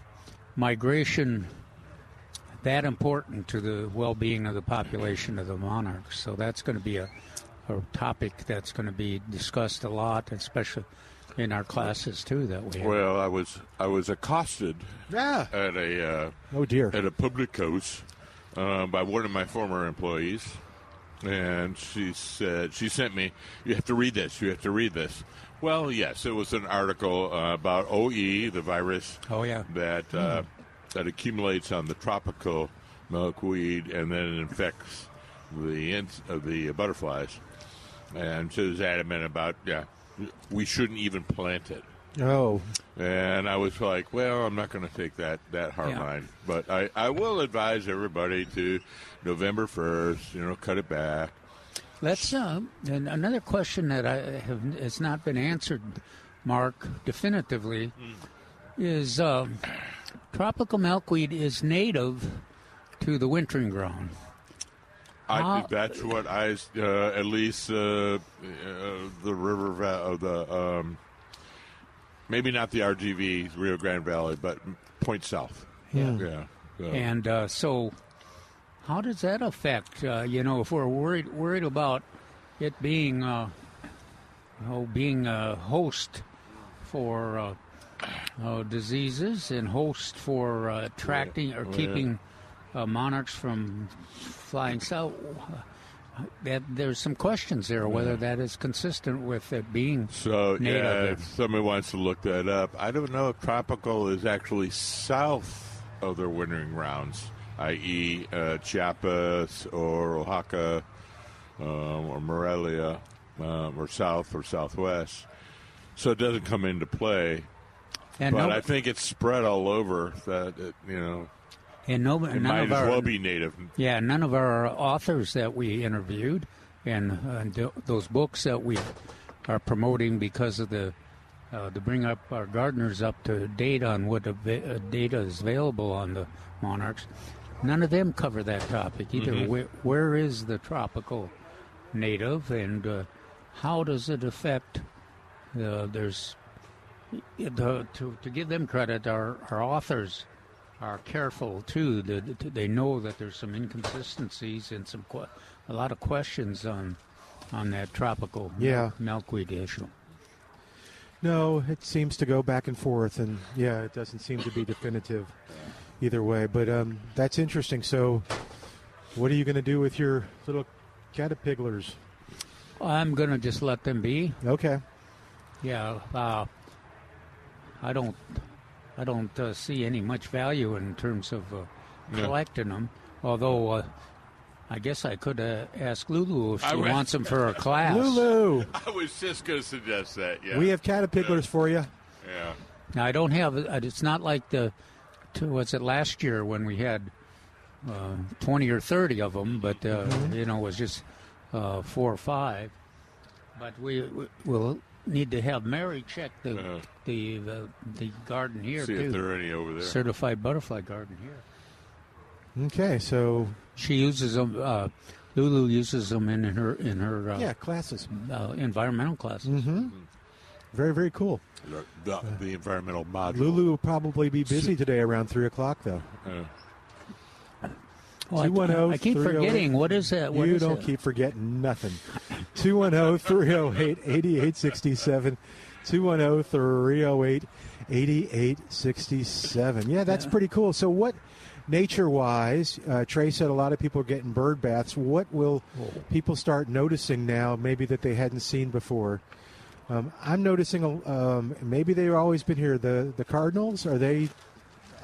migration that important to the well-being of the population of the monarchs? So that's going to be a topic that's going to be discussed a lot, especially in our classes too. That we have. Well, I was accosted at a at a public house by one of my former employees, and she sent me, "You have to read this. You have to read this." Well, yes, it was an article about OE, the virus that accumulates on the tropical milkweed and then it infects the butterflies. And she was adamant about, we shouldn't even plant it. Oh. And I was like, well, I'm not going to take that hard line. But I will advise everybody to November 1st, cut it back. Let's and another question that has not been answered, Mark, definitively, is tropical milkweed is native to the wintering ground. That's what at least the river, maybe not the RGV, Rio Grande Valley, but Point South. Yeah. And so. How does that affect, if we're worried about it being a host for diseases and host for attracting or keeping monarchs from flying south? There's some questions there whether that is consistent with it being native. If somebody wants to look that up, I don't know if tropical is actually south of their wintering grounds. I.e. Chiapas or Oaxaca or Morelia or south or southwest. So it doesn't come into play. But I think it's spread all over that, and it might as well be native. Yeah, none of our authors that we interviewed and those books that we are promoting because of to bring up our gardeners up to date on what data is available on the monarchs, none of them cover that topic either. Where is the tropical native, and how does it affect? To give them credit, our authors are careful too. They know that there's some inconsistencies and a lot of questions on that tropical milkweed issue. No, it seems to go back and forth, and it doesn't seem to be definitive either way. But that's interesting. So what are you going to do with your little caterpillars? I'm going to just let them be. Okay. Yeah. I don't see any much value in terms of collecting them. Although I guess I could ask Lulu if she wants them for her class. Lulu! I was just going to suggest that, We have caterpillars for you. Yeah. Now, I don't have, it's not like was it last year when we had 20 or 30 of them, but it was just 4 or 5. But we'll need to have Mary check the garden here. See too. if there are any over there. Certified butterfly garden here. Okay, so she uses them. Lulu uses them in her classes, environmental classes. Mm-hmm. Very, very cool. The environmental module. Lulu will probably be busy today around 3 o'clock, though. I keep forgetting. What is that? You don't keep forgetting nothing. 210-308-8867. 210-308-8867. Yeah, that's pretty cool. So what, nature-wise, Trey said a lot of people are getting bird baths. What will people start noticing now, maybe that they hadn't seen before? I'm noticing maybe they've always been here. The cardinals, are they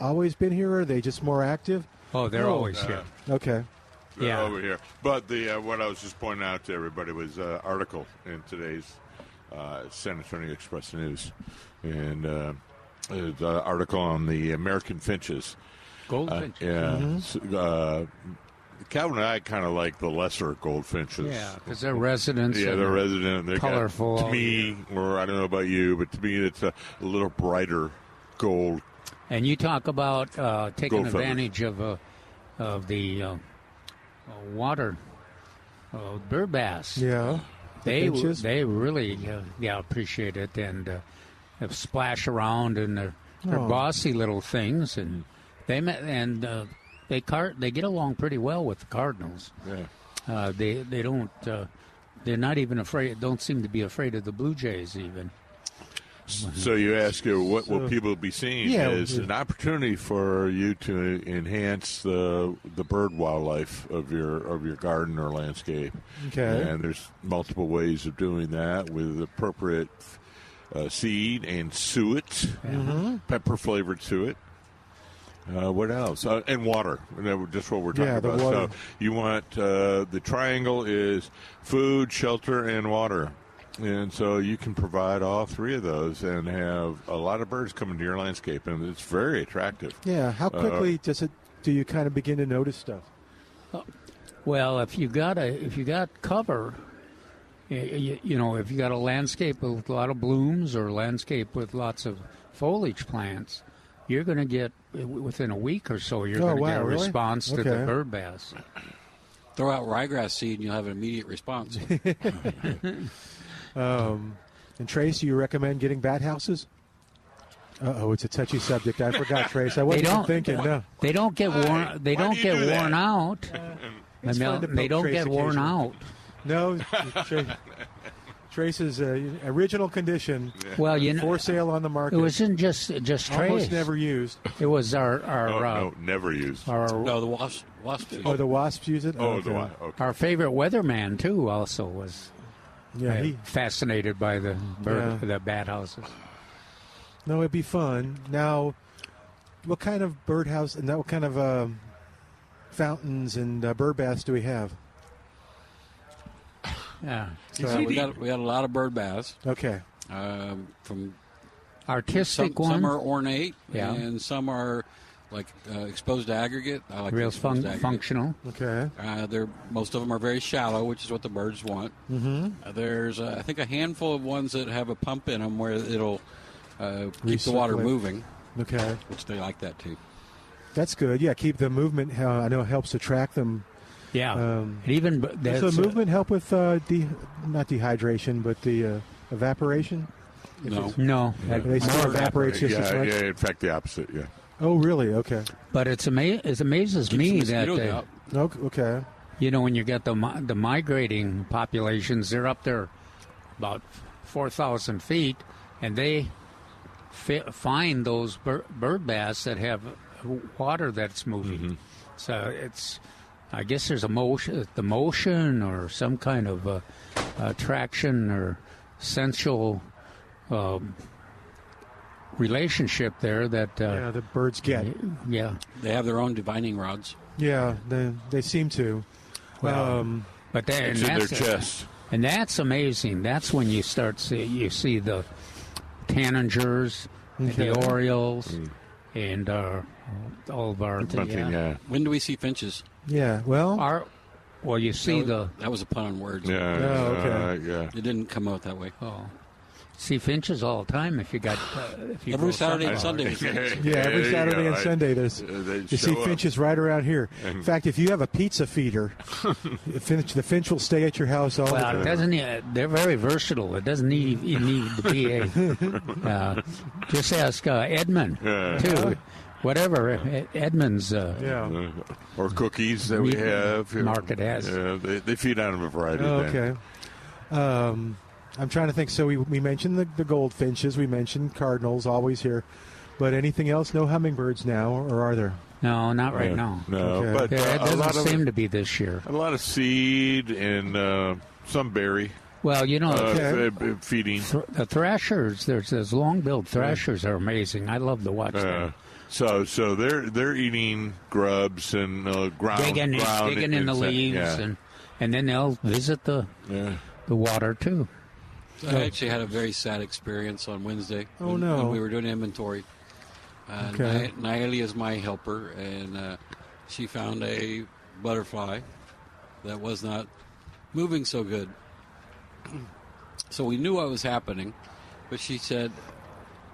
always been here, or are they just more active? Oh, they're always here. Okay. They're over here. But what I was just pointing out to everybody was an article in today's San Antonio Express News. And the article on the American finches. Goldfinches. Calvin and I kind of like the lesser goldfinches. Yeah, because they're residents. Yeah, they're resident. They're colorful. To me, or I don't know about you, but to me it's a little brighter gold. And you talk about taking advantage of the water bird bass. Yeah, they really appreciate it and splash around and they're bossy little things, and they get along pretty well with the cardinals. Yeah, they don't. They're not even afraid. Don't seem to be afraid of the blue jays even. So you ask, what will people be seeing is an opportunity for you to enhance the bird wildlife of your garden or landscape. Okay. And there's multiple ways of doing that with appropriate seed and suet, pepper-flavored suet. What else? And water. Just what we're talking about. Water. So you want the triangle is food, shelter, and water. And so you can provide all three of those and have a lot of birds come into your landscape, and it's very attractive. Yeah. How quickly do you kind of begin to notice stuff? Well, if you got cover, if you got a landscape with a lot of blooms or a landscape with lots of foliage plants, you're going to get, within a week or so, you're going to get a response to the bird bass. Throw out ryegrass seed and you'll have an immediate response. And Trace, you recommend getting bat houses? It's a touchy subject. I forgot, Trace. I wasn't even thinking. No, they don't get worn. They don't get worn out. They don't get worn out. No, Trace's original condition. Well, for sale on the market. It wasn't just Trace. Almost never used. It was our never used. The wasps. Oh, the wasps use it. Oh, okay. Our favorite weatherman too also was. Yeah, fascinated by the the bat houses. No, it'd be fun. Now, what kind of birdhouse and what kind of fountains and bird baths do we have? Yeah, so we got a lot of bird baths. Okay, from artistic ones. Some are ornate, and some are like exposed to aggregate. I like real functional. Okay. Most of them are very shallow, which is what the birds want. Mm-hmm. There's I think a handful of ones that have a pump in them where it'll keep the water moving. Okay. Which they like that too. That's good. Yeah, keep the movement. I know it helps attract them. Yeah. Does the movement help with not dehydration, but the evaporation? No. They still evaporate just as much? Yeah, in fact, the opposite, yeah. Oh, really? Okay. But it amazes me that okay. When you get the migrating populations, they're up there about 4,000 feet, and they find those bird bass that have water that's moving. Mm-hmm. So I guess there's the motion or some kind of attraction or sensual relationship there that the birds get. Yeah, they have their own divining rods. Yeah, they seem to. Well, but it's in their chest, and that's amazing. That's when you see the tanagers, the orioles, and all of our bunting. Yeah. When do we see finches? Yeah, well, you see that was a pun on words. Yeah. okay. Yeah. It didn't come out that way. Oh, see finches all the time if you got every Saturday and sunflower. Sunday. Yeah, every Saturday and Sunday you see finches right around here. In fact, if you have a pizza feeder, the finch will stay at your house all the time. It doesn't. They're very versatile. It doesn't need to be a. Just ask Edmund too. Whatever Edmund's or cookies that we have. Market has. They feed on a variety of things. Okay. I'm trying to think. So we mentioned the goldfinches. We mentioned cardinals, always here. But anything else? No hummingbirds now, or are there? No, not right now. No, okay. but it doesn't seem to be this year. A lot of seed and some berry. Well, feeding. The thrashers. There's those long-billed thrashers are amazing. I love to watch them. So they're eating grubs and ground digging in the leaves, and then they'll visit the water too. I actually had a very sad experience on Wednesday. When we were doing inventory. Naeli is my helper, and she found a butterfly that was not moving so good. So we knew what was happening, but she said,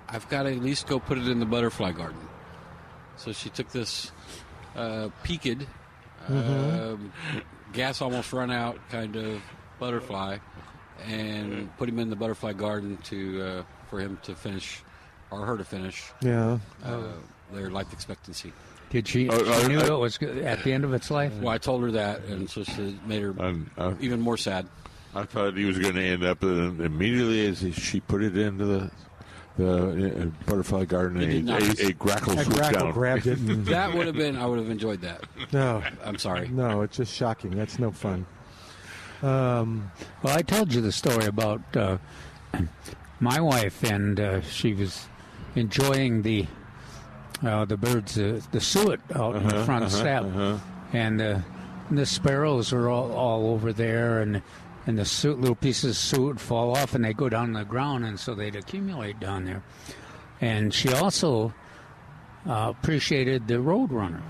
I've got to at least go put it in the butterfly garden. So she took this peaked, gas almost run out kind of butterfly and put him in the butterfly garden for him to finish, or her to finish their life expectancy. Did she knew it was at the end of its life? Well, I told her that, and so she made her even more sad. I thought he was going to end up immediately as she put it into the butterfly garden. A grackle swooped down. Grabbed it. That would have been. I would have enjoyed that. No, I'm sorry. No, it's just shocking. That's no fun. Well, I told you the story about my wife, and she was enjoying the birds, the suet out in the front step, and the sparrows are all over there, and the little pieces of suet fall off, and they go down to the ground, and so they'd accumulate down there. And she also appreciated the roadrunner.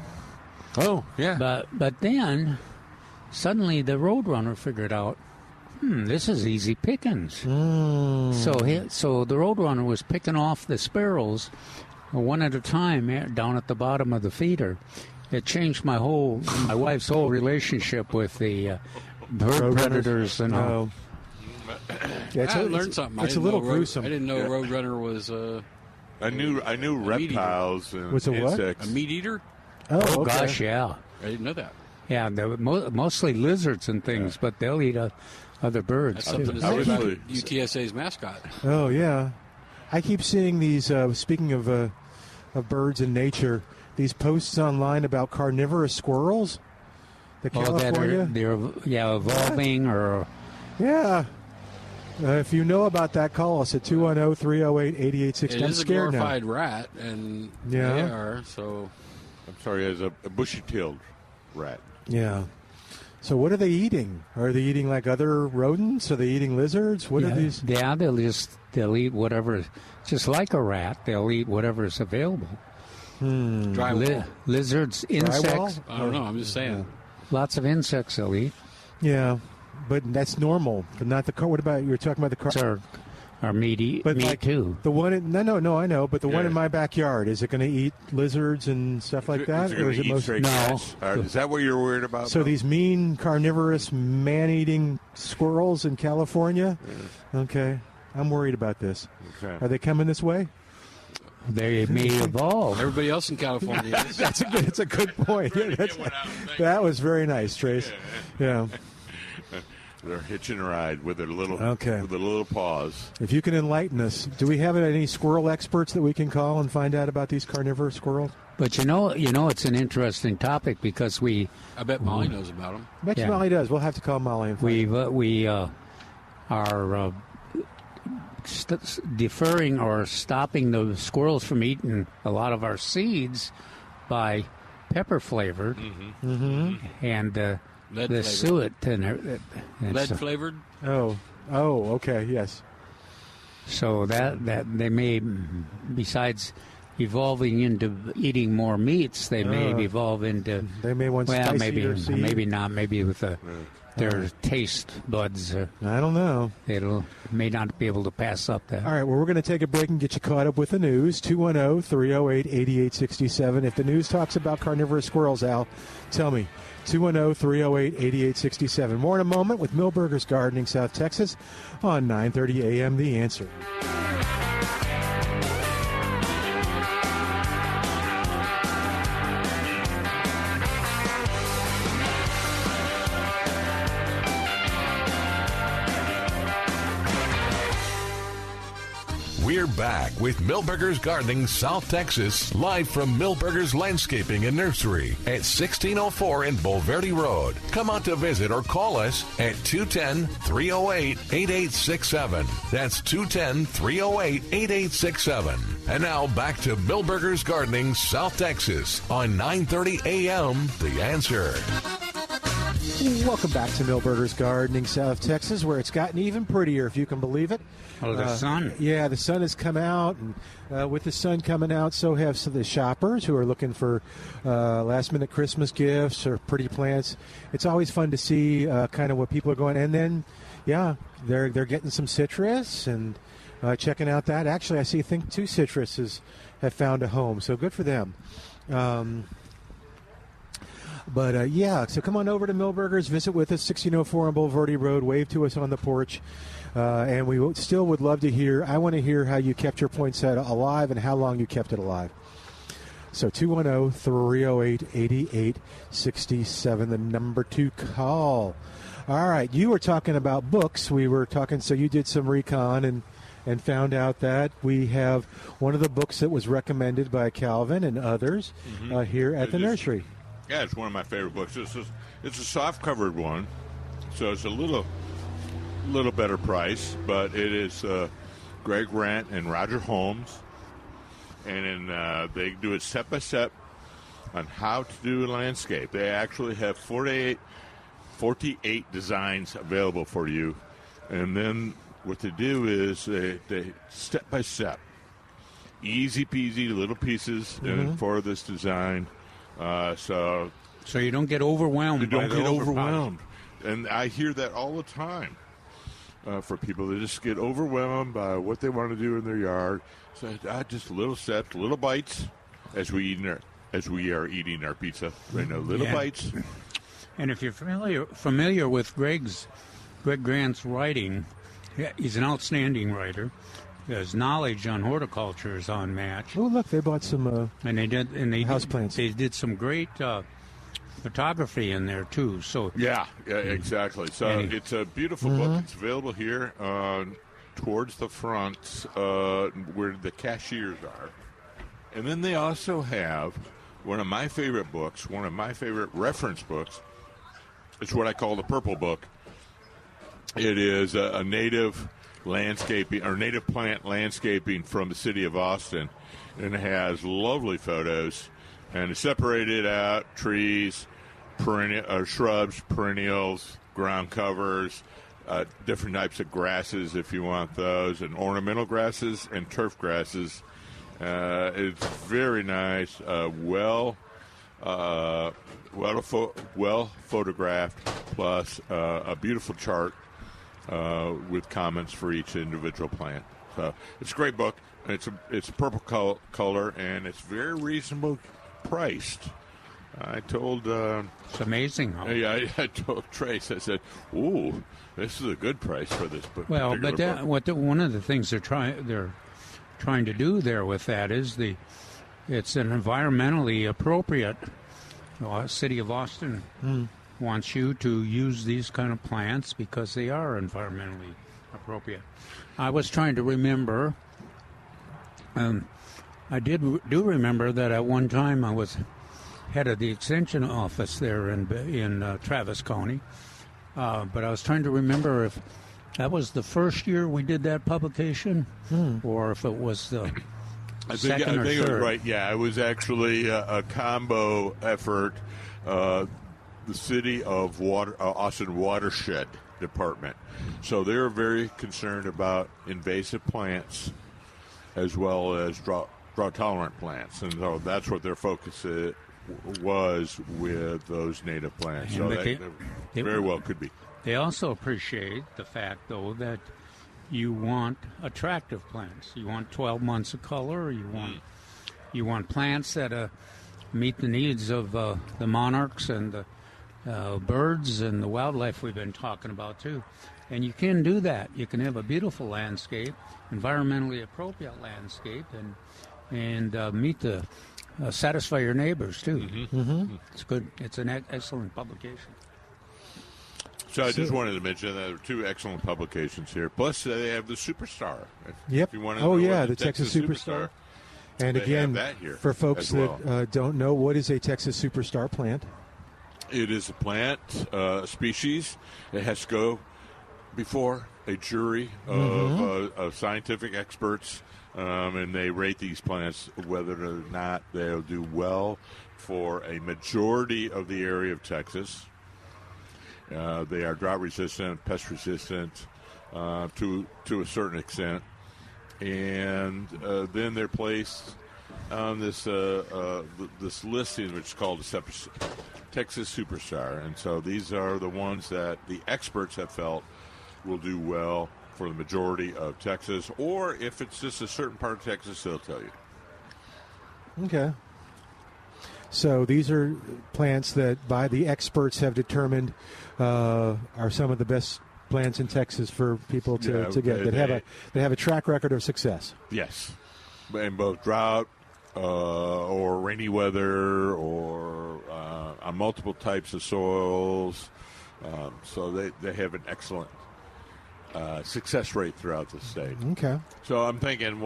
Oh, yeah. But then suddenly the roadrunner figured out, this is easy pickings. So the roadrunner was picking off the sparrows one at a time down at the bottom of the feeder. It changed my wife's whole relationship with the bird predators and all. I learned something. It's a little gruesome. I didn't know roadrunner was I knew reptiles and was a what? insects. A meat eater? Oh, okay. Gosh, yeah. I didn't know that. Yeah, they're mostly lizards and things, but they'll eat other birds. That's something to say about UTSA's mascot. Oh, yeah. I keep seeing these, speaking of birds and nature, these posts online about carnivorous squirrels. The California. They're evolving or... Yeah. If you know about that, call us at 210-308-8860. It is a glorified rat, and they are, so... I'm sorry, as a bushy-tailed rat. Yeah. So what are they eating? Are they eating like other rodents? Are they eating lizards? What are these? Yeah, they'll eat whatever, just like a rat. They'll eat whatever is available. Lizards, insects. I don't know. I'm just saying. Lots of insects they'll eat. Yeah, but that's normal. But not the car. What about you were talking about the car? Are meat too. The one no, I know. But the one in my backyard, is it going to eat lizards and stuff like that, or is it mostly Is that what you're worried about? So these mean carnivorous man-eating squirrels in California? Yeah. Okay, I'm worried about this. Okay. Are they coming this way? They may evolve. Everybody else in California is. That's a good point. Yeah, that was very nice, Trace. Yeah. They're hitching a ride with a little pause. If you can enlighten us, do we have any squirrel experts that we can call and find out about these carnivorous squirrels? But you know, it's an interesting topic because I bet Molly knows about them. I bet Molly does. We'll have to call Molly. And we are deferring or stopping the squirrels from eating a lot of our seeds by pepper flavored and. The suet and lead flavored. Oh, okay, yes. So that they may, besides evolving into eating more meats, they may evolve into. They may want spicy maybe not. Maybe with their taste buds. I don't know. May not be able to pass up that. All right, well, we're going to take a break and get you caught up with the news. 210-308-8867. If the news talks about carnivorous squirrels, Al, tell me. 210-308-8867. More in a moment with Milberger's Gardening, South Texas, on 9:30 a.m. The Answer. We're back with Milberger's Gardening, South Texas, live from Milberger's Landscaping and Nursery at 1604 in Bulverde Road. Come out to visit or call us at 210-308-8867. That's 210-308-8867. And now back to Milberger's Gardening, South Texas on 9:30 a.m. The Answer. Welcome back to Milberger's Gardening, South Texas, where it's gotten even prettier, if you can believe it. Oh, the sun. Yeah, the sun has come out, and with the sun coming out, so have some of the shoppers who are looking for last-minute Christmas gifts or pretty plants. It's always fun to see kind of what people are going. And then, yeah, they're getting some citrus and checking out that. Actually, I think 2 citruses have found a home, so good for them. But, yeah, so come on over to Milberger's, visit with us, 1604 on Bulverde Road, wave to us on the porch. And we still would love to hear, I want to hear how you kept your poinsettia alive and how long you kept it alive. So 210-308-8867, the number to call. All right, you were talking about books. We were talking, so you did some recon and found out that we have one of the books that was recommended by Calvin and others here at the nursery. Yeah, it's one of my favorite books. It's a soft-covered one, so it's a little better price, but it is Greg Rant and Roger Holmes, and they do it step-by-step on how to do a landscape. They actually have 48 designs available for you, and then what they do is they step-by-step, easy-peasy little pieces for this design. So you don't get overwhelmed. You don't get overwhelmed. And I hear that all the time for people that just get overwhelmed by what they want to do in their yard. So just little steps, little bites, as we are eating our pizza. Little bites. And if you're familiar with Greg Grant's writing, he's an outstanding writer. His knowledge on horticulture is unmatched. Oh, look, they bought some houseplants. They did some great photography in there too. So yeah, exactly. So it's a beautiful book. It's available here towards the front where the cashiers are, and then they also have one of my favorite books, one of my favorite reference books. It's what I call the Purple Book. It is a native landscaping or native plant landscaping from the city of Austin, and it has lovely photos, and it's separated out trees, shrubs, perennials, ground covers, different types of grasses if you want those, and ornamental grasses and turf grasses. It's very nice, well photographed, plus a beautiful chart with comments for each individual plant. So it's a great book. It's a purple color, and it's very reasonable priced. I told it's amazing. Huh? I told Trace. I said, "Ooh, this is a good price for this book." Well, but one of the things they're trying to do there with that is it's an environmentally appropriate. City of Austin wants you to use these kind of plants because they are environmentally appropriate. I was trying to remember. I do remember that at one time I was head of the extension office there in Travis County, but I was trying to remember if that was the first year we did that publication, or if it was the second or third. It was right. Yeah, it was actually a combo effort. The city of Austin Watershed Department. So they're very concerned about invasive plants as well as drought drought-tolerant plants, and so that's what their focus was with those native plants. So they very well could be. They also appreciate the fact, though, that you want attractive plants. You want 12 months of color. You want plants that meet the needs of the monarchs and the birds and the wildlife we've been talking about, too. And you can do that. You can have a beautiful landscape, environmentally appropriate landscape, and satisfy your neighbors, too. It's good. It's an excellent publication. So I just wanted to mention that there are 2 excellent publications here. Plus, they have the Superstar. Yep. If you want to know the Texas Superstar. And again, for folks that don't know, what is a Texas Superstar plant? It is a plant species. It has to go before a jury of scientific experts, and they rate these plants whether or not they'll do well for a majority of the area of Texas. They are drought resistant, pest resistant to a certain extent, and then they're placed on this listing, which is called the Texas Superstar. And so these are the ones that the experts have felt will do well for the majority of Texas, or if it's just a certain part of Texas, they'll tell you. Okay. So these are plants that by the experts have determined are some of the best plants in Texas for people to get that have a track record of success. Yes, in both drought or rainy weather or on multiple types of soils. So they have an excellent success rate throughout the state. Okay. So I'm thinking I'm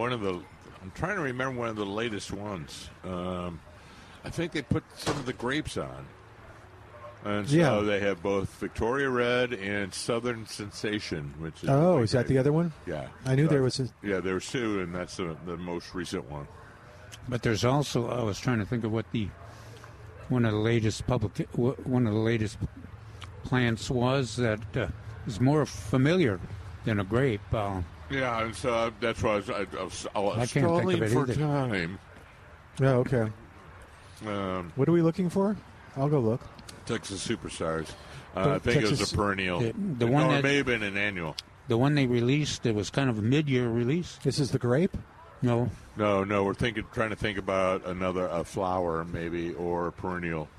trying to remember one of the latest ones. I think they put some of the grapes on. And so they have both Victoria Red and Southern Sensation, which is is that the other one? Yeah. I knew there was there was 2, and that's the most recent one. But there's also, I was trying to think of what one of the latest plants was that is more familiar than a grape. Yeah, and so that's why I was stalling for either. time. Oh, okay. What are we looking for? I'll go look. Texas Superstars. I think it was a perennial. The one that may have been an annual. The one they released, it was kind of a mid-year release. This is the grape? No. We're trying to think about a flower maybe, or a perennial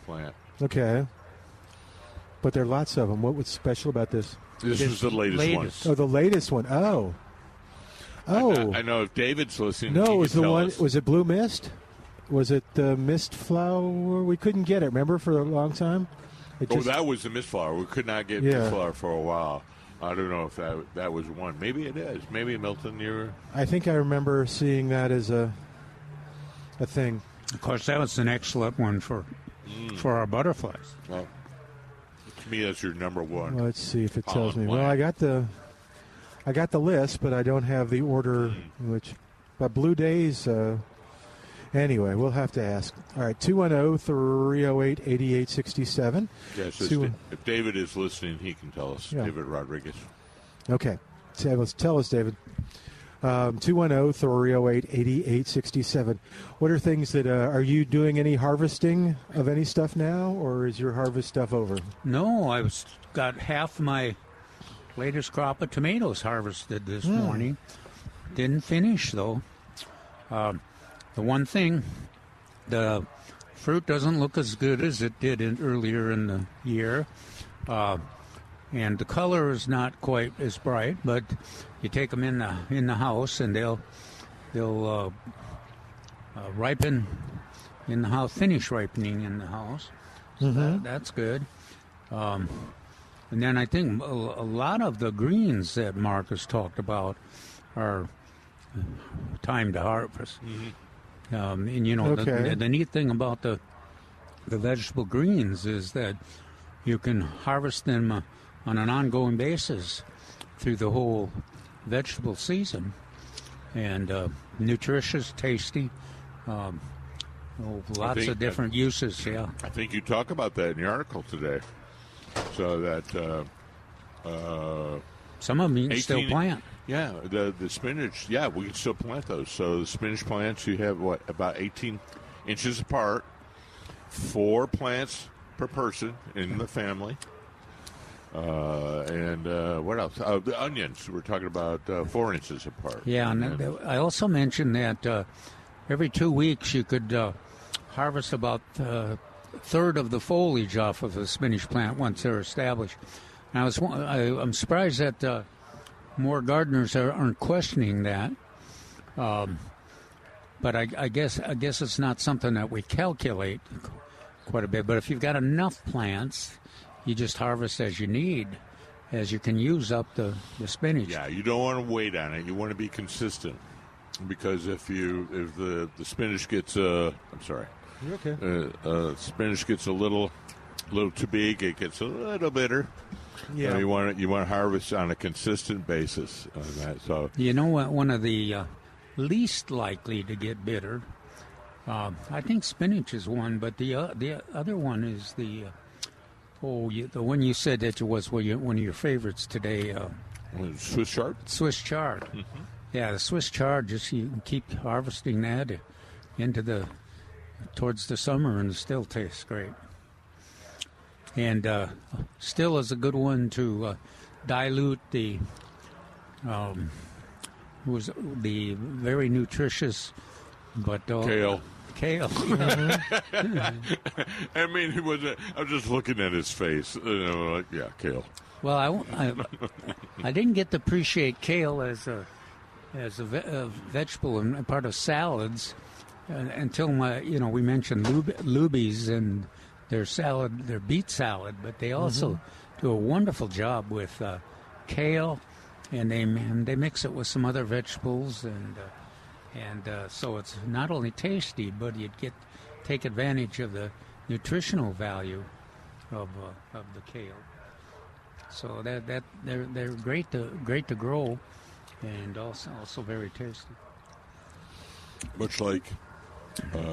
plant. Okay. But there are lots of them. What was special about this? This is the latest one. Oh, the latest one. Oh. I know if David's listening. No, it was the one. Was it Blue Mist? Was it the mist flower? We couldn't get it. Remember, for a long time. That was the mist flower. We could not get mist flower for a while. I don't know if that was one. Maybe it is. Maybe Milton, I think I remember seeing that as a thing. Of course, that was an excellent one for our butterflies. Well, to me, that's your number one. Well, let's see if it tells me. Well, I got the list, but I don't have the order. But Blue Days. Anyway, we'll have to ask. All right, 210-308-8867. Yes, if David is listening, he can tell us. Yeah. David Rodriguez. Okay. Tell us, David. 210-308-8867. What are things that, are you doing any harvesting of any stuff now, or is your harvest stuff over? No, I've got half my latest crop of tomatoes harvested this morning. Didn't finish, though. The one thing, the fruit doesn't look as good as it did earlier in the year, and the color is not quite as bright. But you take them in the house, and they'll ripen in the house, finish ripening in the house. So that's good. And then I think a lot of the greens that Marcus talked about are time to harvest. And the neat thing about the vegetable greens is that you can harvest them on an ongoing basis through the whole vegetable season, and nutritious, tasty, lots of different uses. Yeah, I think you talk about that in your article today. So that some of them you can still plant. Yeah, the spinach, yeah, we can still plant those. So the spinach plants, you have, about 18 inches apart, 4 plants per person in the family. And what else? The onions, we're talking about 4 inches apart. Yeah, and I also mentioned that every 2 weeks you could harvest about a third of the foliage off of a spinach plant once they're established. And I'm surprised that more gardeners aren't questioning that. But I guess it's not something that we calculate quite a bit. But if you've got enough plants, you just harvest as you need, as you can use up the spinach. Yeah, you don't want to wait on it. You want to be consistent, because if the spinach gets spinach gets a little too big, it gets a little bitter. Yeah, you want to harvest on a consistent basis on that. So you know what? One of the least likely to get bitter, I think spinach is one, but the other one is the one you said that was one of your favorites today. Swiss chard. Swiss chard. Mm-hmm. Yeah, the Swiss chard. Just you can keep harvesting that towards the summer, and it still tastes great. And still is a good one to dilute the very nutritious, but kale. Kale. I mean, I was just looking at his face. Kale. Well, I didn't get to appreciate kale as a vegetable and part of salads until we mentioned Luby's and their salad, their beet salad, but they also do a wonderful job with kale, and they mix it with some other vegetables, and so it's not only tasty, but you'd take advantage of the nutritional value of the kale. So that they're great to grow, and also very tasty. Much like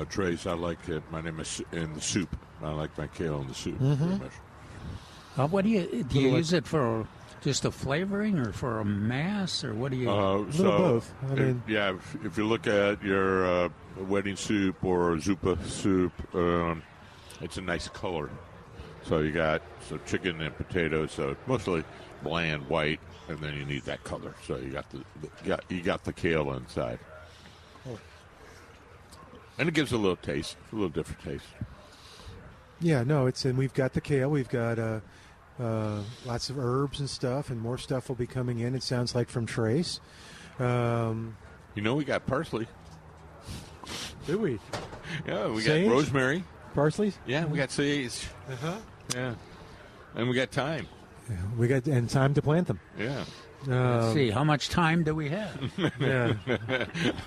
Trace, I like it. My name is in the soup. I like my kale in the soup very much. What do you use it for? Just a flavoring, or for a mass, or what do you? Both. I mean, if you look at your wedding soup or zuppa soup, it's a nice color. So you got some chicken and potatoes, so mostly bland white, and then you need that color. So you got the kale inside, and it gives a little taste, a little different taste. Yeah, no, and we've got the kale, we've got lots of herbs and stuff, and more stuff will be coming in, it sounds like, from Trace. We got parsley. Do we? Yeah, we sage? Got rosemary. Parsley? Yeah, we got sage. Yeah. And we got thyme. Yeah, and time to plant them. Yeah. Let's see, how much time do we have? Yeah.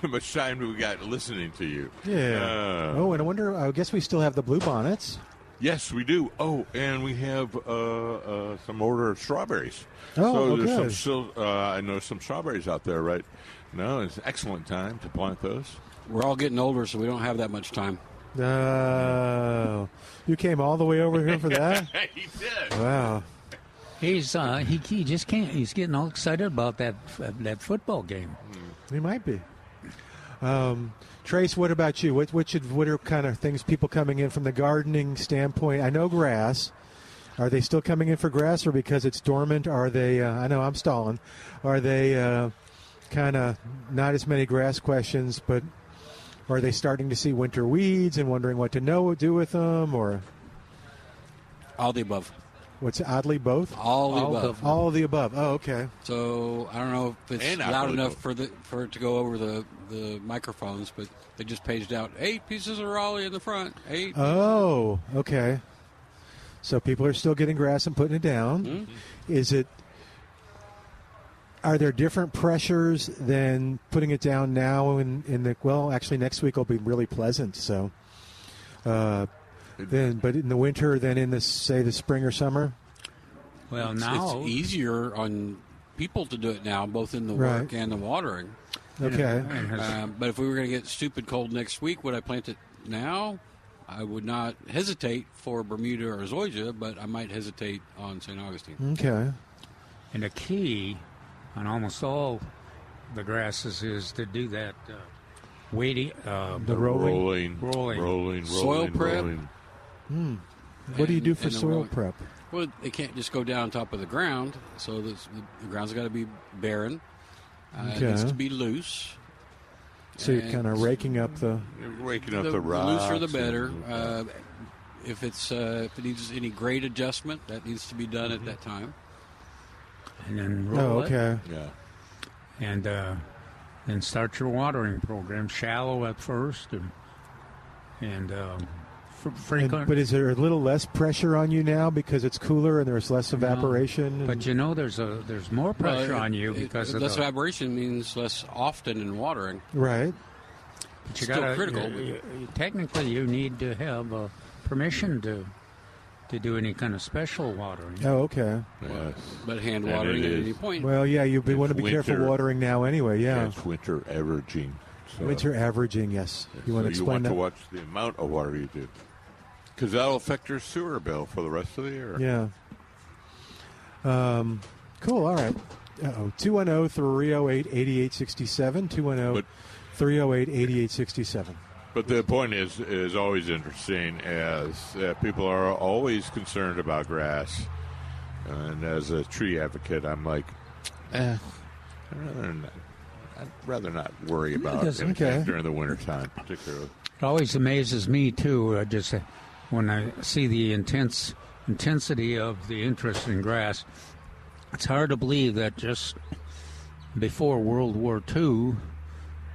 How much time do we got listening to you? Yeah. And I wonder, I guess we still have the blue bonnets. Yes, we do. Oh, and we have some order of strawberries. Oh, so good. There's I know some strawberries out there right now. It's an excellent time to plant those. We're all getting older, so we don't have that much time. No. You came all the way over here for that? He did. Wow. He just can't. He's getting all excited about that football game. He might be. Trace, what about you? What are kind of things people coming in from the gardening standpoint? I know grass. Are they still coming in for grass, or because it's dormant? Are they? I know I'm stalling. Are they kind of not as many grass questions, but are they starting to see winter weeds and wondering what to do with them, or all the above? What's oddly both? All the above. All of the above. Oh, okay. So I don't know if it's loud enough for it to go over the microphones, but they just paged out 8 pieces of raleigh in the front. 8. Oh, okay. So people are still getting grass and putting it down. Mm-hmm. Are there different pressures than putting it down now actually next week will be really pleasant. So but in the winter than in the spring or summer? Well, now it's easier on people to do it now, both in the work and the watering. Okay. But if we were going to get stupid cold next week, would I plant it now? I would not hesitate for Bermuda or zoysia, but I might hesitate on St. Augustine. Okay. And the key on almost all the grasses is to do that weighty, the rolling. Soil prep. What do you do for soil prep? Well, it can't just go down on top of the ground, so the ground's got to be barren. It needs to be loose. So you're kind of raking up the rocks. The looser the better. If it needs any grade adjustment, that needs to be done at that time. And then roll it. Yeah. And then start your watering program, shallow at first, and frequent. But is there a little less pressure on you now because it's cooler and there's less evaporation? No, but there's more pressure on you because less evaporation means less often in watering. Right. But you still critical. Technically, you need to have permission to do any kind of special watering. Oh, okay. Yes. But hand watering at any point. Well, yeah, you want to be careful watering now anyway, yeah. It's winter averaging. So. Winter averaging, yes. You want to explain that? You want to watch the amount of water you do. Because that'll affect your sewer bill for the rest of the year. Yeah. Cool, all right. 210-308-8867, 210-308-8867. But the point is always interesting, as people are always concerned about grass. And as a tree advocate, I'm like, I'd rather not worry about it during the wintertime, particularly. It always amazes me, too, just when I see the intensity of the interest in grass. It's hard to believe that just before World War II,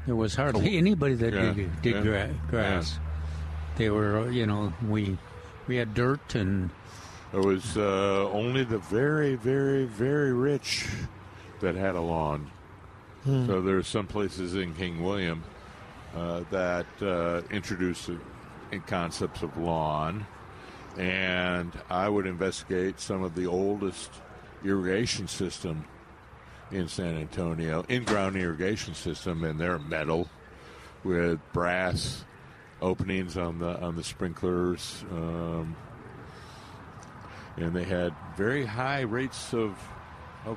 there was hardly anybody that did grass. Yeah. They were, we had dirt, and there was only the very, very, very rich that had a lawn. So there's some places in King William that introduced concepts of lawn, and I would investigate some of the oldest irrigation system in San Antonio, in-ground irrigation system, and they're metal with brass openings on the sprinklers, and they had very high rates of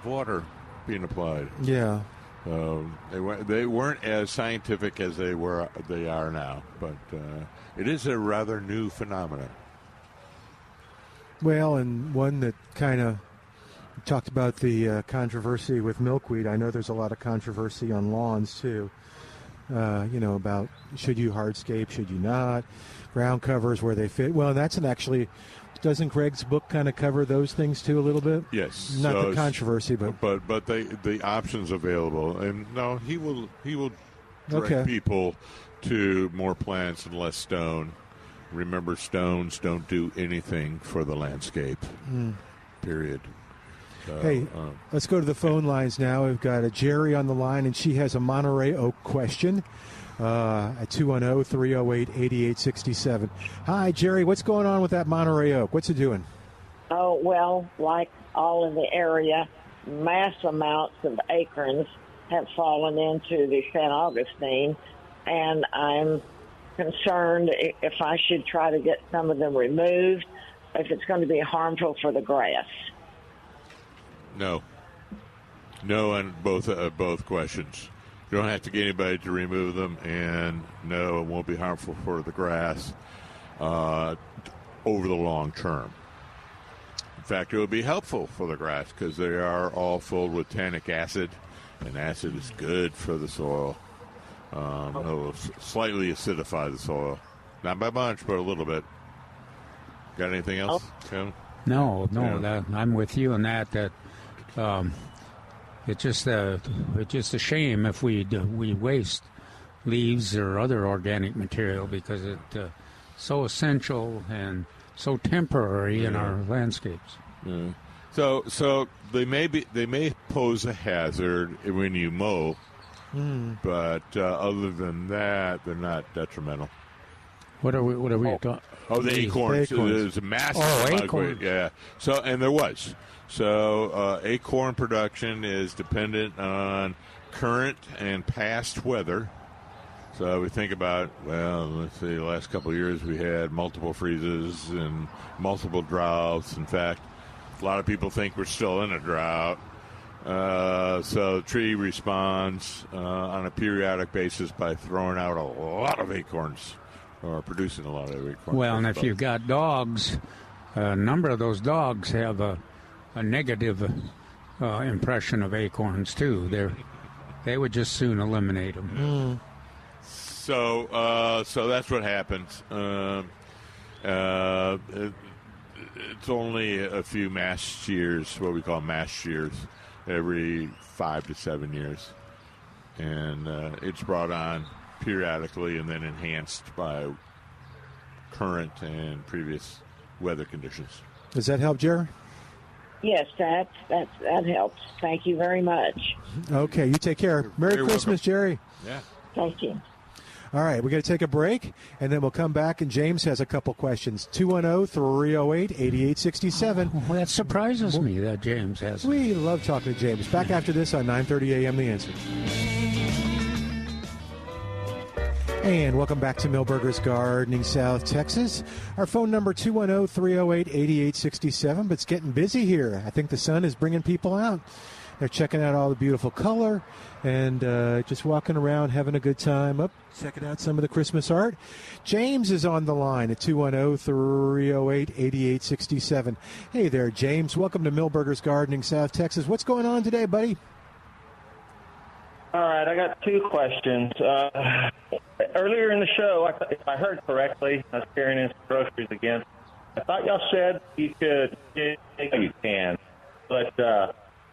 water being applied. Yeah. They weren't as scientific as they are now, but it is a rather new phenomenon. Well, and one that kind of talked about the controversy with milkweed. I know there's a lot of controversy on lawns too. About should you hardscape, should you not, ground covers where they fit. Well, doesn't Greg's book kind of cover those things too a little bit? Yes, not the controversy, but the options available, and no, he will direct people to more plants and less stone. Remember, stones don't do anything for the landscape. Period. Hey, let's go to the phone lines now. We've got a Jerry on the line, and she has a Monterey Oak question at 210-308-8867. Hi, Jerry. What's going on with that Monterey Oak? What's it doing? Oh, well, like all in the area, mass amounts of acorns have fallen into the San Augustine, and I'm concerned if I should try to get some of them removed, if it's going to be harmful for the grass. No, on both questions. You don't have to get anybody to remove them, and no, it won't be harmful for the grass over the long term. In fact, it will be helpful for the grass because they are all filled with tannic acid, and acid is good for the soil. It will slightly acidify the soil. Not by much, but a little bit. Got anything else, Kevin? No, I'm with you on that. It's just a shame if we waste leaves or other organic material because it's so essential and so temporary in our landscapes. Yeah. So they may pose a hazard when you mow, but other than that, they're not detrimental. What are we talking? Oh, the acorns. There's a massive acorns. Yeah. So, and there was. So, acorn production is dependent on current and past weather. So we think about, let's see, the last couple of years we had multiple freezes and multiple droughts. In fact, a lot of people think we're still in a drought. So the tree responds on a periodic basis by throwing out a lot of acorns, or producing a lot of acorns. Well, and if you've got dogs, a number of those dogs have a negative impression of acorns too. They would just soon eliminate them. So that's what happens. It's only a few mass shears, what we call mass shears, every 5 to 7 years, and it's brought on periodically and then enhanced by current and previous weather conditions. Does that help, Jerry? Yes, that helps. Thank you very much. Okay, you take care. Merry Christmas, welcome. Jerry. Yeah. Thank you. All right, we're going to take a break, and then we'll come back, and James has a couple questions. 210-308-8867. Well, that surprises me that James has. We love talking to James. Back after this on 9:30 a.m. The Answer. And welcome back to Milberger's Gardening, South Texas. Our phone number, 210-308-8867. But it's getting busy here. I think the sun is bringing people out. They're checking out all the beautiful color and just walking around, having a good time. Checking out some of the Christmas art. James is on the line at 210-308-8867. Hey there, James. Welcome to Milberger's Gardening, South Texas. What's going on today, buddy? All right, I got two questions. Earlier in the show, if I heard correctly, I was carrying in some groceries again. I thought y'all said you could dig, you can, but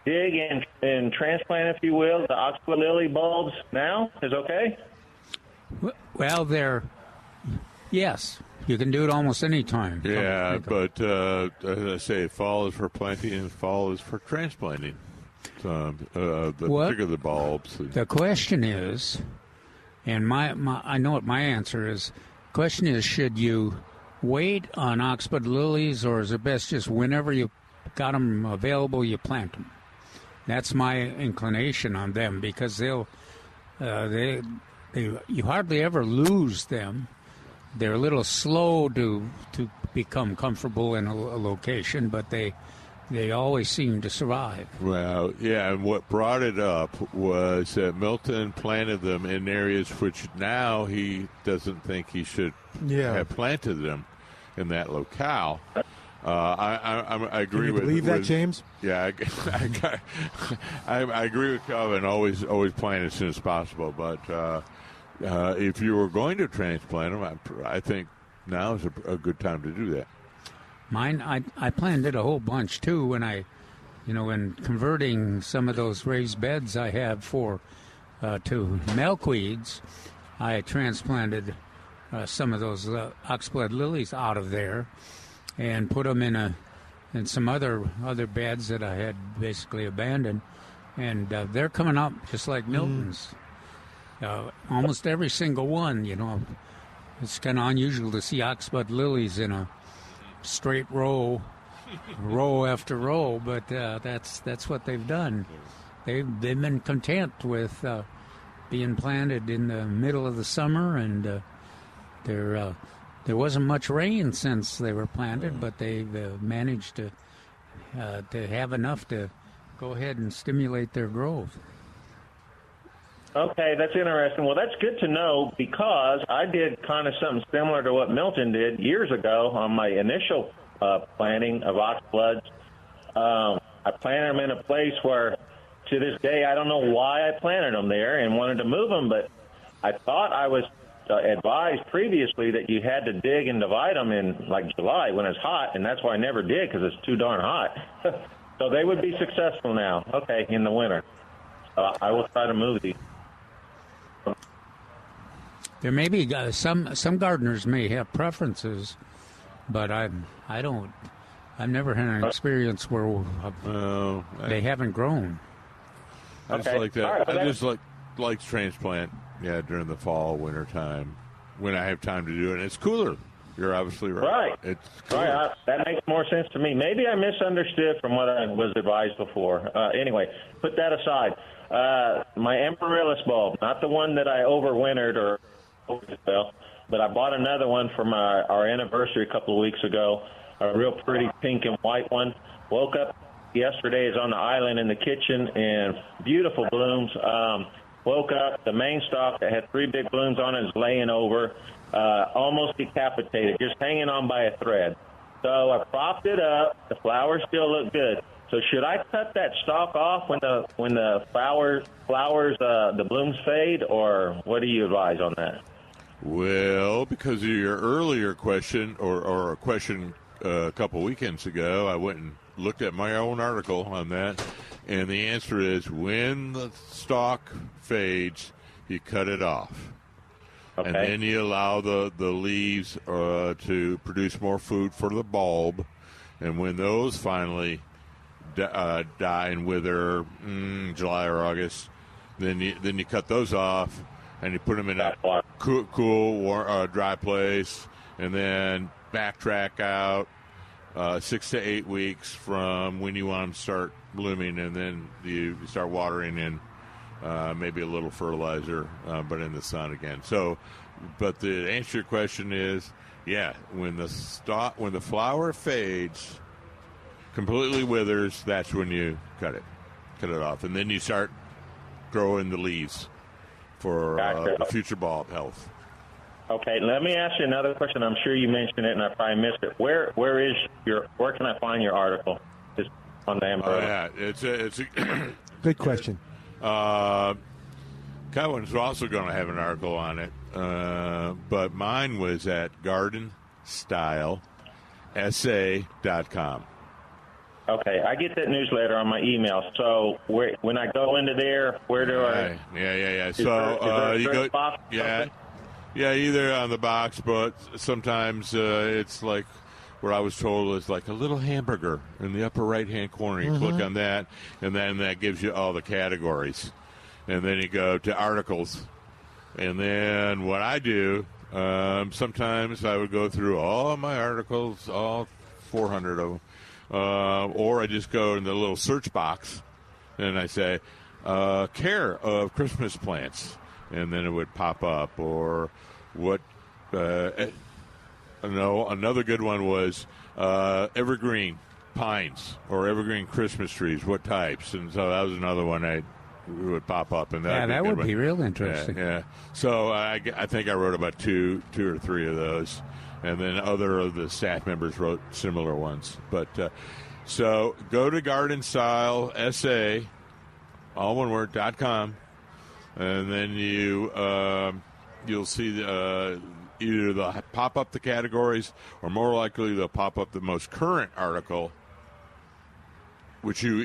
dig and transplant, if you will, the oxford lily bulbs now is okay? Well, yes, you can do it almost any time. Yeah, but as I say, fall is for planting and fall is for transplanting. Particularly the bulbs. The question is, and I know what my answer is. The question is, should you wait on oxblood lilies, or is it best just whenever you got them available, you plant them? That's my inclination on them, because you hardly ever lose them. They're a little slow to become comfortable in a location, but they always seem to survive. Well, yeah, and what brought it up was that Milton planted them in areas which now he doesn't think he should have planted them in that locale. I agree with. Can you believe that, James? Yeah, I agree with Calvin. Always plant as soon as possible. But if you were going to transplant them, I think now is a good time to do that. Mine, I planted a whole bunch too when in converting some of those raised beds I have to milkweeds. I transplanted some of those oxblood lilies out of there and put them in some other beds that I had basically abandoned, and they're coming up just like Milton's. Almost every single one. It's kind of unusual to see oxblood lilies in a straight row after row, but that's what they've done. They've been content with being planted in the middle of the summer, and there wasn't much rain since they were planted, but they've managed to have enough to go ahead and stimulate their growth. Okay, that's interesting. Well, that's good to know, because I did kind of something similar to what Milton did years ago on my initial planting of oxbloods. I planted them in a place where, to this day, I don't know why I planted them there and wanted to move them, but I thought I was advised previously that you had to dig and divide them in, like, July when it's hot, and that's why I never did, because it's too darn hot. So they would be successful now, okay, in the winter. I will try to move these. There may be some gardeners may have preferences, but I don't. I've never had an experience where they haven't grown. I just like that. Right, I just like transplant. Yeah, during the fall, winter time, when I have time to do it, and it's cooler. You're obviously right. Right. It's cooler. Right. That makes more sense to me. Maybe I misunderstood from what I was advised before. Anyway, put that aside. My amaryllis bulb, not the one that I overwintered or but I bought another one for our anniversary a couple of weeks ago, a real pretty pink and white one. Woke up yesterday. Is on the island in the kitchen, and beautiful blooms. Woke up, the main stalk that had 3 big blooms on it is laying over, almost decapitated, just hanging on by a thread. So I propped it up. The flowers still look good. So should I cut that stalk off when the flowers the blooms fade, or what do you advise on that? Well, because of your earlier question, or a question a couple weekends ago, I went and looked at my own article on that, and the answer is when the stalk fades, you cut it off. Okay. And then you allow the leaves to produce more food for the bulb, and when those finally die and wither, July or August, then you cut those off, and you put them in a cool, dry place, and then backtrack out 6 to 8 weeks from when you want them to start blooming, and then you start watering in maybe a little fertilizer, but in the sun again. So, but the answer to your question is, yeah, when the flower fades, completely withers, that's when you cut it off, and then you start growing the leaves for the future bulb health. Okay, let me ask you another question. I'm sure you mentioned it, and I probably missed it. Where can I find your article? Just on the Amber. Yeah, it's a good question. Cohen's also going to have an article on it, but mine was at gardenstylesa.com. Okay, I get that newsletter on my email. So when I go into there, where do I? Yeah. So you go. Yeah, either on the box, but sometimes it's like what I was told is like a little hamburger in the upper right-hand corner. You click on that, and then that gives you all the categories. And then you go to articles. And then what I do, sometimes I would go through all of my articles, all 400 of them, or I just go in the little search box, and I say, care of Christmas plants. And then it would pop up, or what? Another good one was evergreen pines or evergreen Christmas trees. What types? And so that was another one I would pop up, and that would be real interesting. Yeah. So I think I wrote about two or three of those, and then other of the staff members wrote similar ones. But so go to Garden Style SA, all one word, .com. And then you'll see either they'll pop up the categories, or more likely they'll pop up the most current article, which you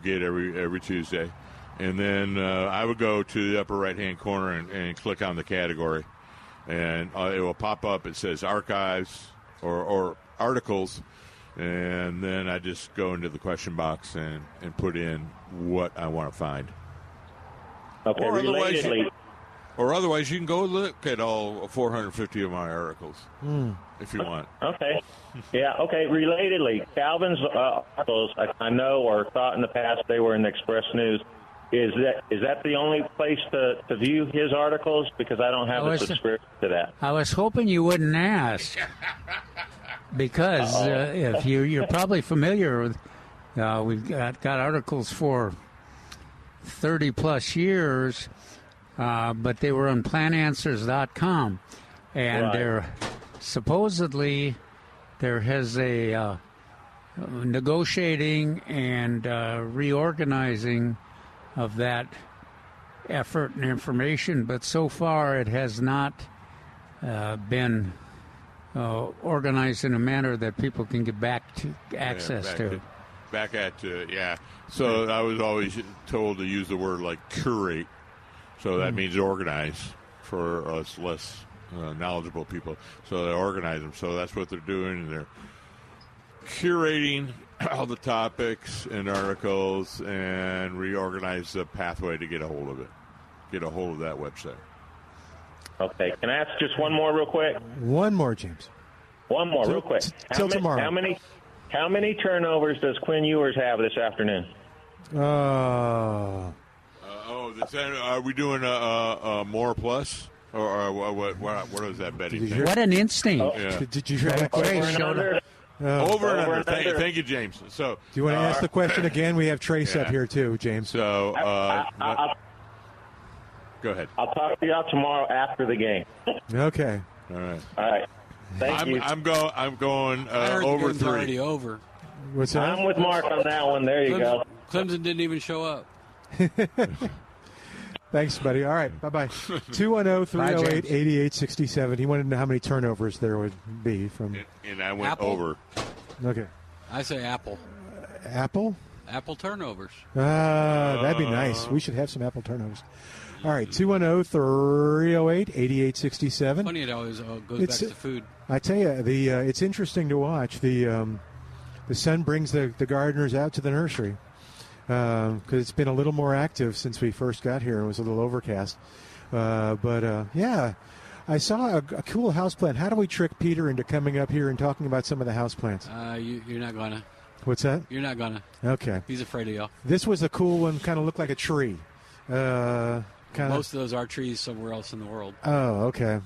get every Tuesday. And then I would go to the upper right-hand corner and click on the category, and it will pop up. It says archives or articles, and then I just go into the question box and put in what I want to find. Okay, or otherwise, you can go look at all 450 of my articles if you want. Okay. Yeah, okay. Relatedly, Calvin's articles, I know or thought in the past they were in the Express News. Is that the only place to view his articles? Because I don't have a subscription to that. I was hoping you wouldn't ask. Because if you're probably familiar with, we've got articles for 30-plus years, but they were on plantanswers.com. And they're supposedly there has a negotiating and reorganizing of that effort and information, but so far it has not been organized in a manner that people can get back to access to. So I was always told to use the word like curate. So that means organize for us less knowledgeable people. So they organize them. So that's what they're doing. And they're curating all the topics and articles and reorganize the pathway to get a hold of it. Get a hold of that website. Okay. Can I ask just one more real quick? One more, James. One more real quick. Till tomorrow. How many turnovers does Quinn Ewers have this afternoon? Are we doing a more plus? Or what is that betting? What an instinct. Did you hear that question? Over and under. Thank you, James. So, do you want to ask the question again? We have Trace up here too, James. So, go ahead. I'll talk to y'all tomorrow after the game. Okay. All right. Thank you. I'm going over 3. Already over. What's that? I'm with Mark on that one. There you go. Clemson didn't even show up. Thanks, buddy. All right, bye-bye. 210-308-8867. He wanted to know how many turnovers there would be from. And I went Apple. over. Okay. I say Apple. Apple? Apple turnovers. That'd be nice. We should have some Apple turnovers. All right, 210-308-8867. Funny, it always goes back to food. I tell you, it's interesting to watch. The sun brings the gardeners out to the nursery because it's been a little more active since we first got here. It was a little overcast. Yeah, I saw a cool houseplant. How do we trick Peter into coming up here and talking about some of the houseplants? You're not going to. What's that? You're not going to. Okay. He's afraid of y'all. This was a cool one, kind of looked like a tree. Most of those are trees somewhere else in the world. Oh, okay.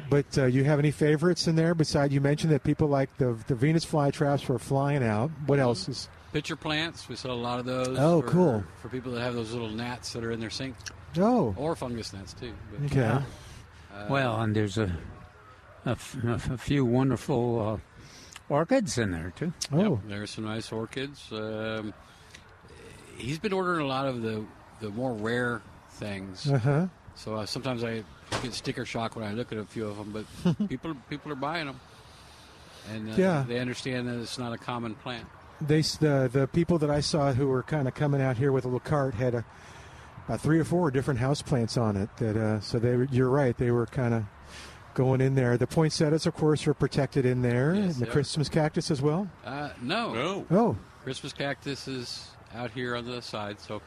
But you have any favorites in there? Besides, you mentioned that people like the Venus flytraps were flying out. What else is? Pitcher plants. We sell a lot of those. Oh, cool. For people that have those little gnats that are in their sink. Oh. Or fungus gnats, too. But, okay. Well, and there's a few wonderful orchids in there, too. Oh. Yep, there's some nice orchids. He's been ordering a lot of the more rare things. Uh-huh. So sometimes I get sticker shock when I look at a few of them, but people are buying them. And they understand that it's not a common plant. The people that I saw who were kind of coming out here with a little cart had about 3 or 4 different houseplants on it. You're right, they were kind of going in there. The poinsettias, of course, are protected in there. Yes, and the Christmas cactus as well? No. Oh. Christmas cactus is out here on the side. So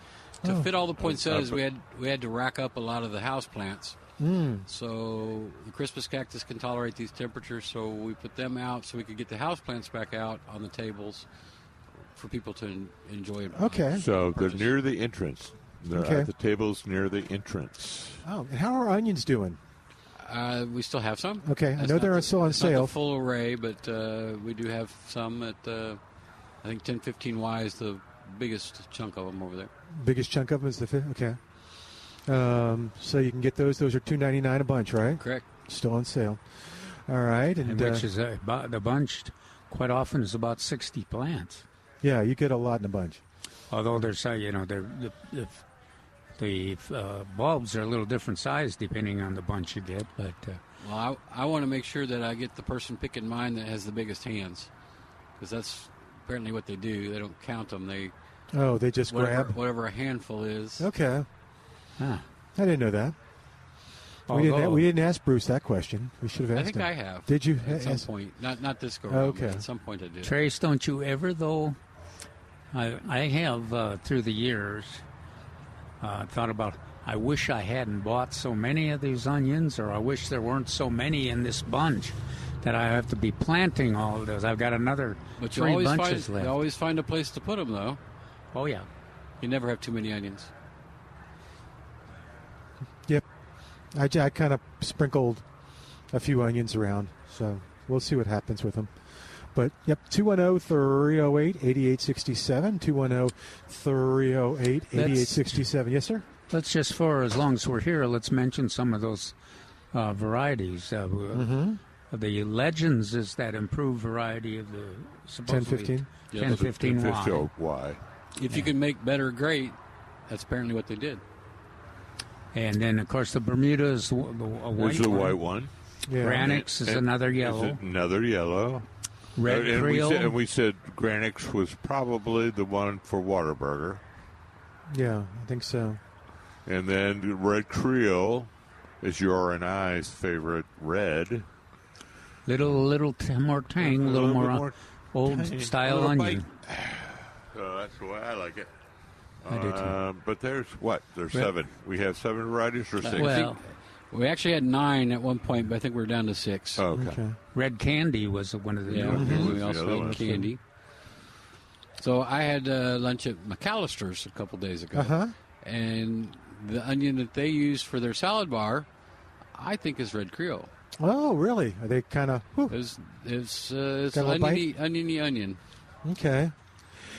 to fit all the poinsettias, we had to rack up a lot of the house plants. So the Christmas cactus can tolerate these temperatures, so we put them out so we could get the house plants back out on the tables for people to enjoy. Okay. So they're near the entrance. They're at the tables near the entrance. Oh, and how are onions doing? We still have some. Okay, I know they're still on sale. Not the full array, but we do have some at, I think 1015Y is the biggest chunk of them over there. Biggest chunk of them is the fifth? Okay. So you can get those. Those are $2.99 a bunch, right? Correct. Still on sale. All right. And which is the bunch quite often is about 60 plants. Yeah, you get a lot in a bunch. Although there's, the bulbs are a little different size depending on the bunch you get. But well, I want to make sure that I get the person picking mine that has the biggest hands, because that's apparently what they do. They don't count them. They just grab whatever a handful is. Okay. Huh. I didn't know that. We didn't ask Bruce that question. We should have asked him. I think I have. Did you? At some point. Not this go Okay. At some point I did. Trace, don't you ever, though? I have, through the years, thought about, I wish I hadn't bought so many of these onions, or I wish there weren't so many in this bunch that I have to be planting all of those. I've got another 3 bunches left. You always find a place to put them, though. Oh, yeah. You never have too many onions. Yep. I kind of sprinkled a few onions around, so we'll see what happens with them. But, yep, 210-308-8867, 210-308-8867. Yes, sir? Let's just, for as long as we're here, let's mention some of those varieties. The Legends is that improved variety of the 1015? 1015Y. If you can make better great, that's apparently what they did. And then, of course, the Bermuda is the white There's the white one. Yeah. Granix is another yellow. Is another yellow. Red Creole. We said Granix was probably the one for Whataburger. Yeah, I think so. And then Red Creole is your and I's favorite red. Little more tang, a little more old-style onion. That's the way I like it. I do too. But there's 7. We have 7 varieties or 6? Well, we actually had 9 at one point, but I think we're down to 6. Oh, okay. Red Candy was one of the new ones. We also had candy. So I had lunch at McAllister's a couple days ago, and the onion that they use for their salad bar, I think, is Red Creole. Oh, really? Are they kind of? It's oniony. Okay.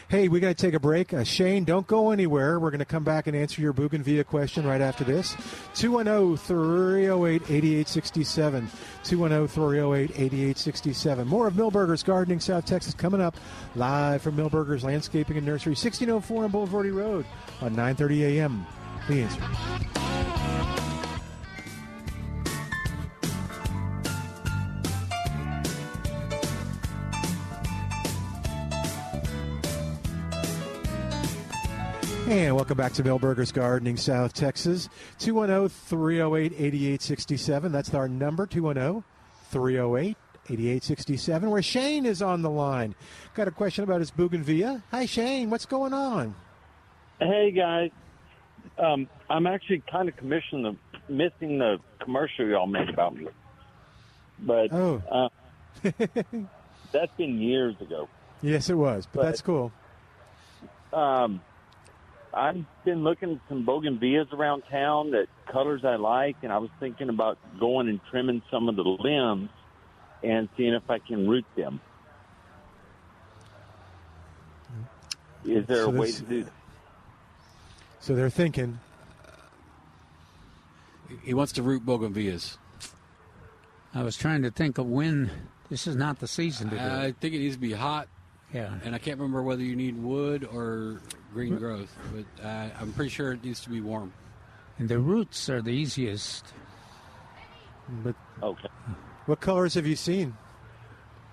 Hey, we got to take a break. Shane, don't go anywhere. We're going to come back and answer your bougainvillea question right after this. 210-308-8867. 210-308-8867. More of Milberger's Gardening, South Texas, coming up live from Milberger's Landscaping and Nursery, 1604 on Boulevardy Road on 9:30 a.m. The Answer. And welcome back to Milberger's Gardening, South Texas. 210-308-8867. That's our number, 210-308-8867, where Shane is on the line. Got a question about his bougainvillea. Hi, Shane. What's going on? Hey, guys. I'm actually kind of missing the commercial y'all made about me. But that's been years ago. Yes, it was, but that's cool. I've been looking at some bougainvilleas around town that colors I like, and I was thinking about going and trimming some of the limbs and seeing if I can root them. Is there a way to do that? So they're thinking. He wants to root bougainvilleas. I was trying to think of when. This is not the season to do it. I think it needs to be hot. Yeah. And I can't remember whether you need wood or green growth, but I'm pretty sure it needs to be warm. And the roots are the easiest. But okay. What colors have you seen?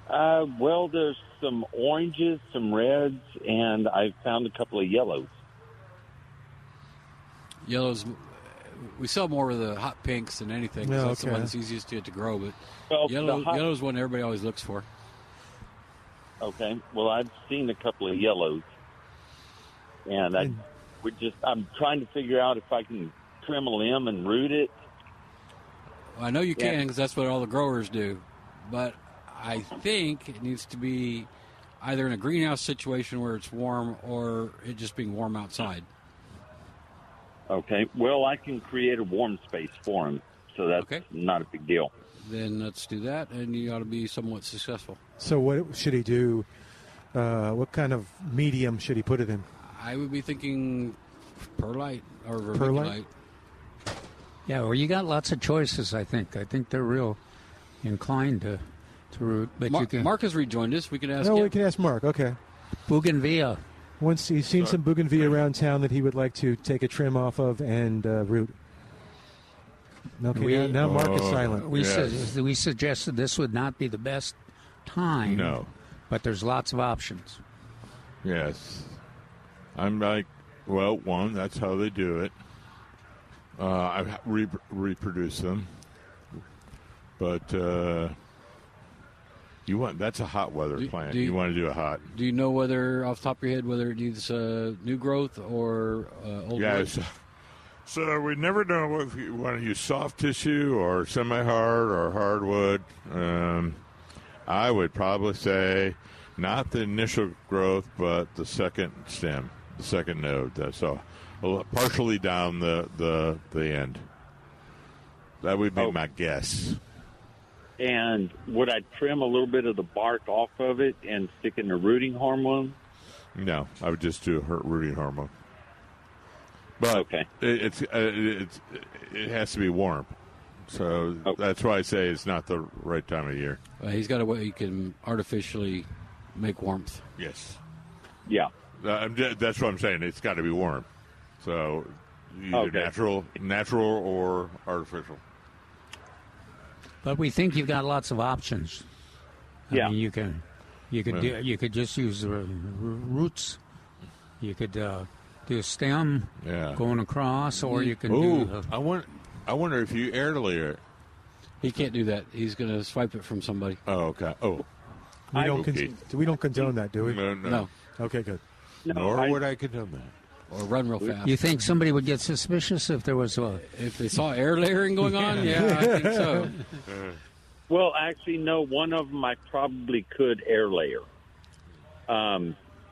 Well, there's some oranges, some reds, and I found a couple of yellows. Yellows, we sell more of the hot pinks than anything. No, that's the one that's easiest to grow. But well, yellow's one everybody always looks for. Okay. Well, I've seen a couple of yellows, and I'm trying to figure out if I can trim a limb and root it. Well, I know you can because that's what all the growers do, but I think it needs to be either in a greenhouse situation where it's warm or it just being warm outside. Okay. Well, I can create a warm space for him, so that's not a big deal. Then let's do that, and you ought to be somewhat successful. So what should he do? What kind of medium should he put it in? I would be thinking perlite or vermiculite. Perlite? Yeah, well, you got lots of choices, I think. I think they're real inclined to root. But Mark has rejoined us. We can ask him. No, we can ask Mark. Okay. Bougainvillea. Once he's seen some bougainvillea around town that he would like to take a trim off of and root. Okay, now Mark is silent. We suggested this would not be the best time. No. But there's lots of options. Yes. I'm like, well, one, that's how they do it. I've reproduced them. But that's a hot weather plant. You want to do a hot. Do you know whether, off the top of your head, whether it needs new growth or old growth? So we never know if you want to use soft tissue or semi-hard or hardwood. I would probably say not the initial growth, but the second stem, the second node. So partially down the end. That would be my guess. And would I trim a little bit of the bark off of it and stick in the rooting hormone? No, I would just do a rooting hormone. But it has to be warm. So that's why I say it's not the right time of year. He's got a way he can artificially make warmth. Yes. Yeah. That's what I'm saying. It's got to be warm. So either natural or artificial. But we think you've got lots of options. I mean, you could just use roots. You could do a stem going across, or you can do. I wonder if you air layer it. He can't do that. He's going to swipe it from somebody. Oh, okay. Oh, we don't condone that, do we? No. Okay, good. Nor would I condone that. Or run real fast. You think somebody would get suspicious if there was if they saw air layering going on? Yeah, I think so. Well, actually, no. One of them I probably could air layer.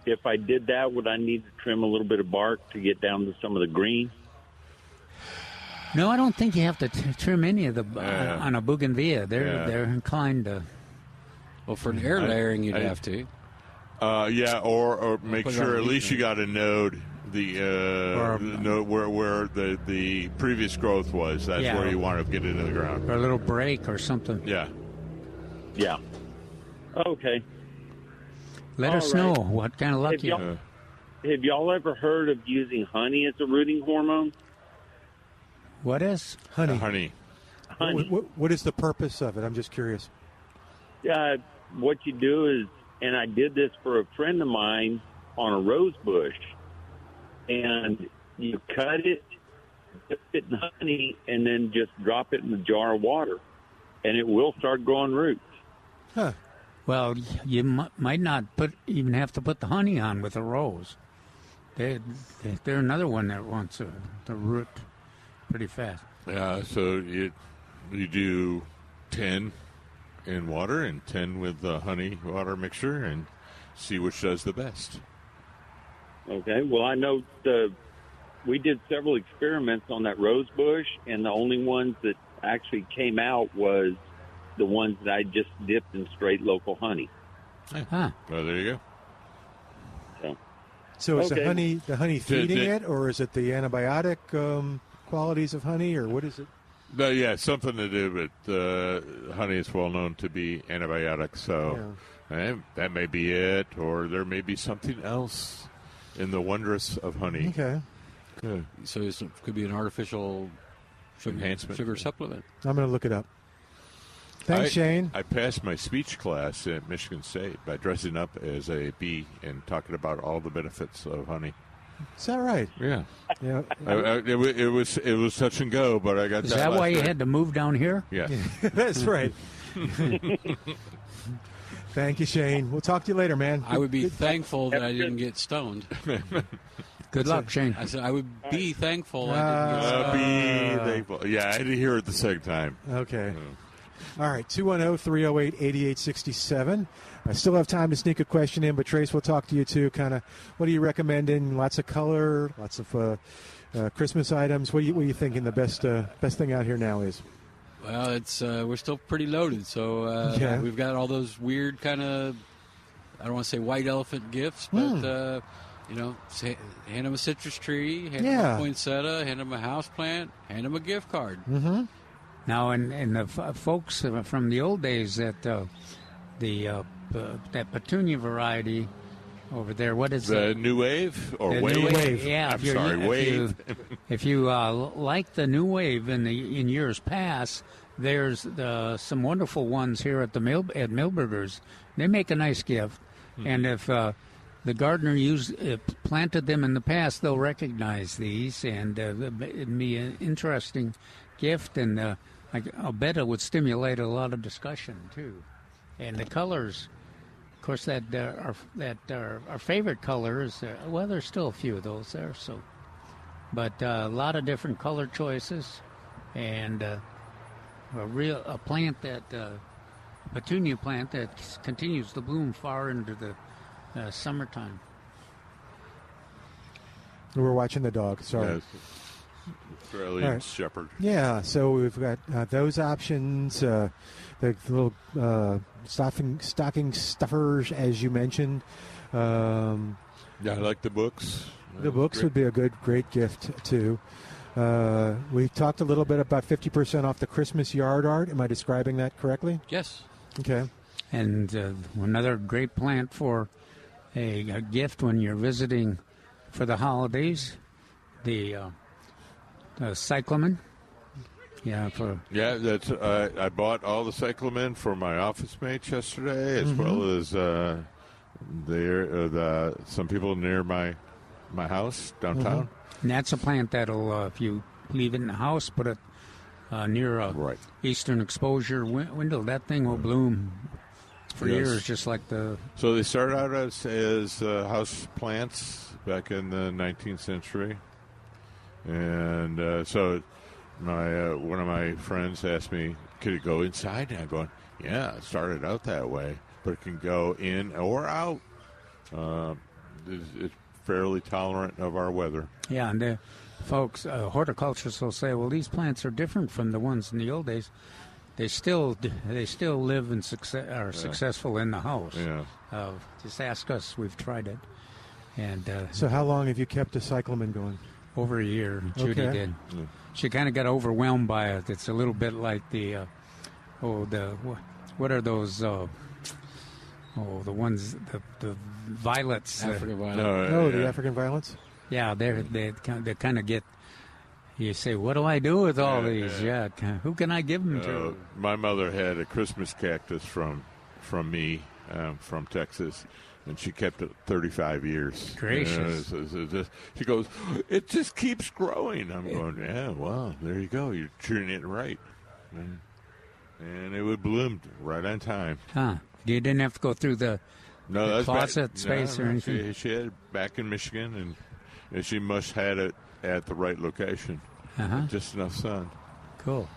If I did that, would I need to trim a little bit of bark to get down to some of the green? No, I don't think you have to trim any of the on a bougainvillea. They're inclined to. Well, for an air layering, you'd have to. Or make sure at least you got a node. Node where the previous growth was. That's where you want to get into the ground. Or a little break or something. Yeah. Yeah. Okay. Let us know what kind of luck you have. Have y'all ever heard of using honey as a rooting hormone? What is? Honey. Honey. What is the purpose of it? I'm just curious. What you do is, and I did this for a friend of mine on a rose bush, and you cut it, dip it in honey, and then just drop it in a jar of water, and it will start growing roots. Huh. Well, you might not even have to put the honey on with a rose. They're another one that wants to root pretty fast. Yeah, so you do 10 in water and 10 with the honey water mixture and see which does the best. Okay, well, I know we did several experiments on that rose bush, and the only ones that actually came out was the ones that I just dipped in straight local honey. Huh. Well, there you go. So is the honey feeding it, or is it the antibiotic qualities of honey, or what is it? Something to do with honey is well known to be antibiotic, so that may be it, or there may be something else in the wondrous of honey. Okay. Good. So it could be an artificial enhancement sugar supplement. I'm going to look it up. Thanks, Shane. I passed my speech class at Michigan State by dressing up as a bee and talking about all the benefits of honey. Is that right? Yeah. It was touch and go, but I got. Is that why you had to move down here? Yeah. That's right. Thank you, Shane. We'll talk to you later, man. I would be thankful that I didn't get stoned. Good luck, Shane. I said I would be thankful I didn't get stoned. Be thankful. Yeah, I had to hear it the second time. Okay. All right, 210-308-8867. I still have time to sneak a question in, but Trace, we'll talk to you too. Kind of, what are you recommending? Lots of color, lots of Christmas items. What are you thinking the best thing out here now is? Well, it's we're still pretty loaded, so we've got all those weird kind of, I don't want to say white elephant gifts, but hand them a citrus tree, hand them a poinsettia, hand them a house plant, hand them a gift card. Mm-hmm. Now, and the folks from the old days that that petunia variety over there, what is the it? New Wave or Wave? New Wave. Yeah, Wave. If you like the New Wave in years past, there's some wonderful ones here at Milberger's. They make a nice gift, and if the gardener planted them in the past, they'll recognize these, and it'd be an interesting gift, and I'll bet it would stimulate a lot of discussion too. And the colors, of course, our favorite colors. Well, there's still a few of those there. So, but a lot of different color choices, and a petunia plant that continues to bloom far into the summertime. We're watching the dog. Sorry. Yes. Australian Shepherd. Yeah, so we've got those options. The little stocking stuffers, as you mentioned. I like the books. The books would be a great gift too. We talked a little bit about 50% off the Christmas yard art. Am I describing that correctly? Yes. Okay. And another great plant for a gift when you're visiting for the holidays, the cyclamen. That's I bought all the cyclamen for my office mates yesterday, as well as some people near my house downtown. And that's a plant that'll, if you leave it in the house, put it near a eastern exposure window, that thing will bloom for years, just like the. So they started out as house plants back in the 19th century, and so one of my friends asked me, "Could it go inside?" And I'm going, "Yeah, it started out that way, but it can go in or out." It's fairly tolerant of our weather. Yeah, and the folks, horticulturists will say, well, these plants are different from the ones in the old days. They still live and are successful in the house. Yeah. Just ask us. We've tried it. And so how long have you kept a cyclamen going? Over a year. Judy did. Yeah. She kind of got overwhelmed by it. It's a little bit like what are those? The ones, the violets. African violet. The African violets. Yeah, they kind of get. You say, what do I do with all these? Yeah, who can I give them to? My mother had a Christmas cactus from me, from Texas, and she kept it 35 years. Gracious. She goes, it just keeps growing. I'm going, yeah, well, there you go. You're treating it right. And it would bloom right on time. Huh. You didn't have to go through the closet space or anything? She had it back in Michigan, and she must have had it at the right location. Just enough sun. Cool.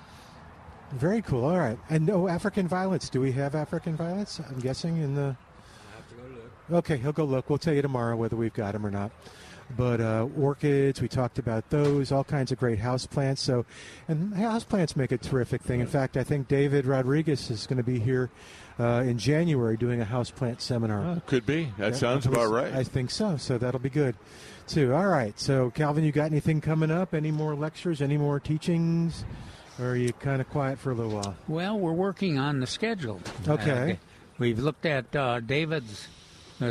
Very cool. All right. And no African violets. Do we have African violets? I'm guessing in the... I have to go look. Okay, he'll go look. We'll tell you tomorrow whether we've got them or not. But orchids, we talked about those, all kinds of great houseplants. So, and houseplants make a terrific thing. In fact, I think David Rodriguez is going to be here in January doing a houseplant seminar. Could be. That sounds about right. I think so. So that'll be good, too. All right. So, Calvin, you got anything coming up? Any more lectures? Any more teachings? Or are you kind of quiet for a little while? Well, we're working on the schedule. Okay. We've looked at David's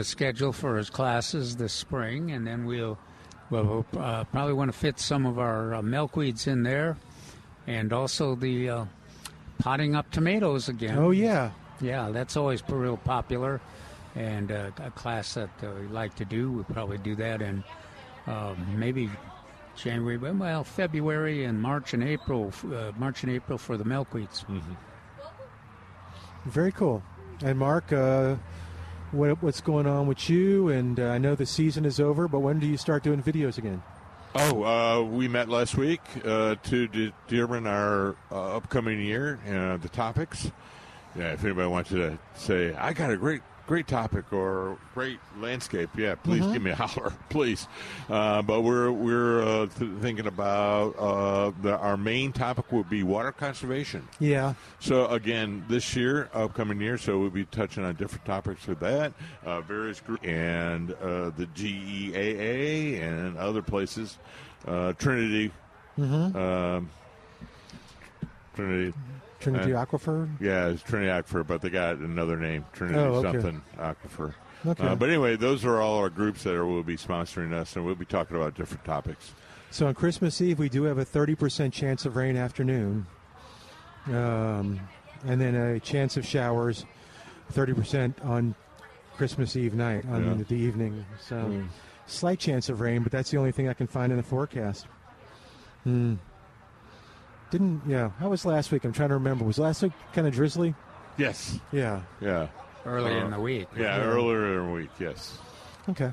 schedule for his classes this spring, and then we'll probably want to fit some of our milkweeds in there, and also the potting up tomatoes again. Oh, yeah. Yeah, that's always real popular, and a class that we like to do. We'll probably do that in maybe January, well, February and March and April for the milkweeds. Mm-hmm. Very cool. And Mark, what's going on with you? And I know the season is over, but when do you start doing videos again? We met last week to determine our upcoming year and the topics. Yeah, if anybody wants to say, I got a great topic or great landscape, yeah, please give me a holler, please. But we're thinking about our main topic would be water conservation. Yeah. So again, this year, upcoming year, so we'll be touching on different topics with that, various groups, and the GEAA and other places, Trinity. Trinity Aquifer? Yeah, it's Trinity Aquifer, but they got another name, Trinity something Aquifer. Okay. But anyway, those are all our groups that will be sponsoring us, and we'll be talking about different topics. So on Christmas Eve, we do have a 30% chance of rain afternoon, and then a chance of showers, 30% on Christmas Eve night, on the evening. So slight chance of rain, but that's the only thing I can find in the forecast. How was last week? I'm trying to remember. Was last week kind of drizzly? Yes. Yeah. Yeah. Early in the week. Yeah, earlier in the week, yes. Okay.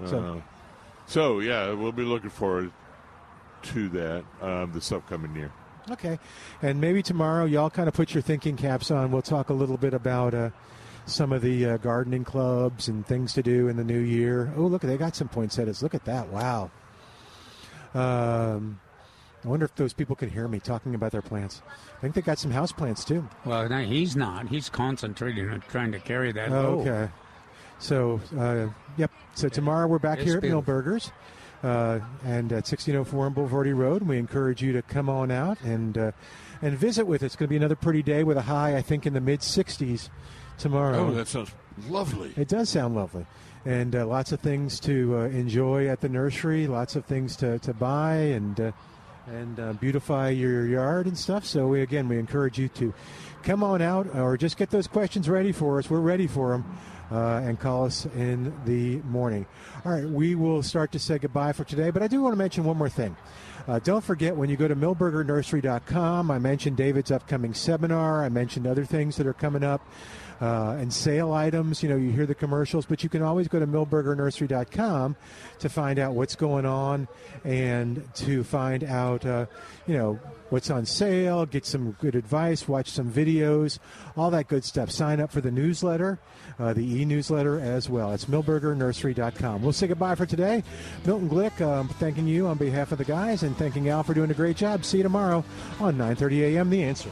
So, we'll be looking forward to that this upcoming year. Okay. And maybe tomorrow y'all kind of put your thinking caps on. We'll talk a little bit about some of the gardening clubs and things to do in the new year. Oh, look, they got some poinsettias. Look at that. Wow. I wonder if those people can hear me talking about their plants. I think they got some house plants, too. Well, no, he's not. He's concentrating on trying to carry that load. Okay. So, So tomorrow we're back here at Milberger's and at 1604 on Boulevardy Road. And we encourage you to come on out and visit with us. It's going to be another pretty day with a high, I think, in the mid-60s tomorrow. Oh, that sounds lovely. It does sound lovely. And lots of things to enjoy at the nursery, lots of things to buy and beautify your yard and stuff. So, we encourage you to come on out or just get those questions ready for us. We're ready for them. And call us in the morning. All right, we will start to say goodbye for today, but I do want to mention one more thing. Don't forget, when you go to millburgernursery.com, I mentioned David's upcoming seminar. I mentioned other things that are coming up. and sale items. You hear the commercials, but you can always go to millburgernursery.com to find out what's going on and to find out, what's on sale, get some good advice, watch some videos, all that good stuff. Sign up for the newsletter, the e-newsletter as well. It's millburgernursery.com. We'll say goodbye for today. Milton Glueck, thanking you on behalf of the guys and thanking Al for doing a great job. See you tomorrow on 9:30 a.m. The Answer.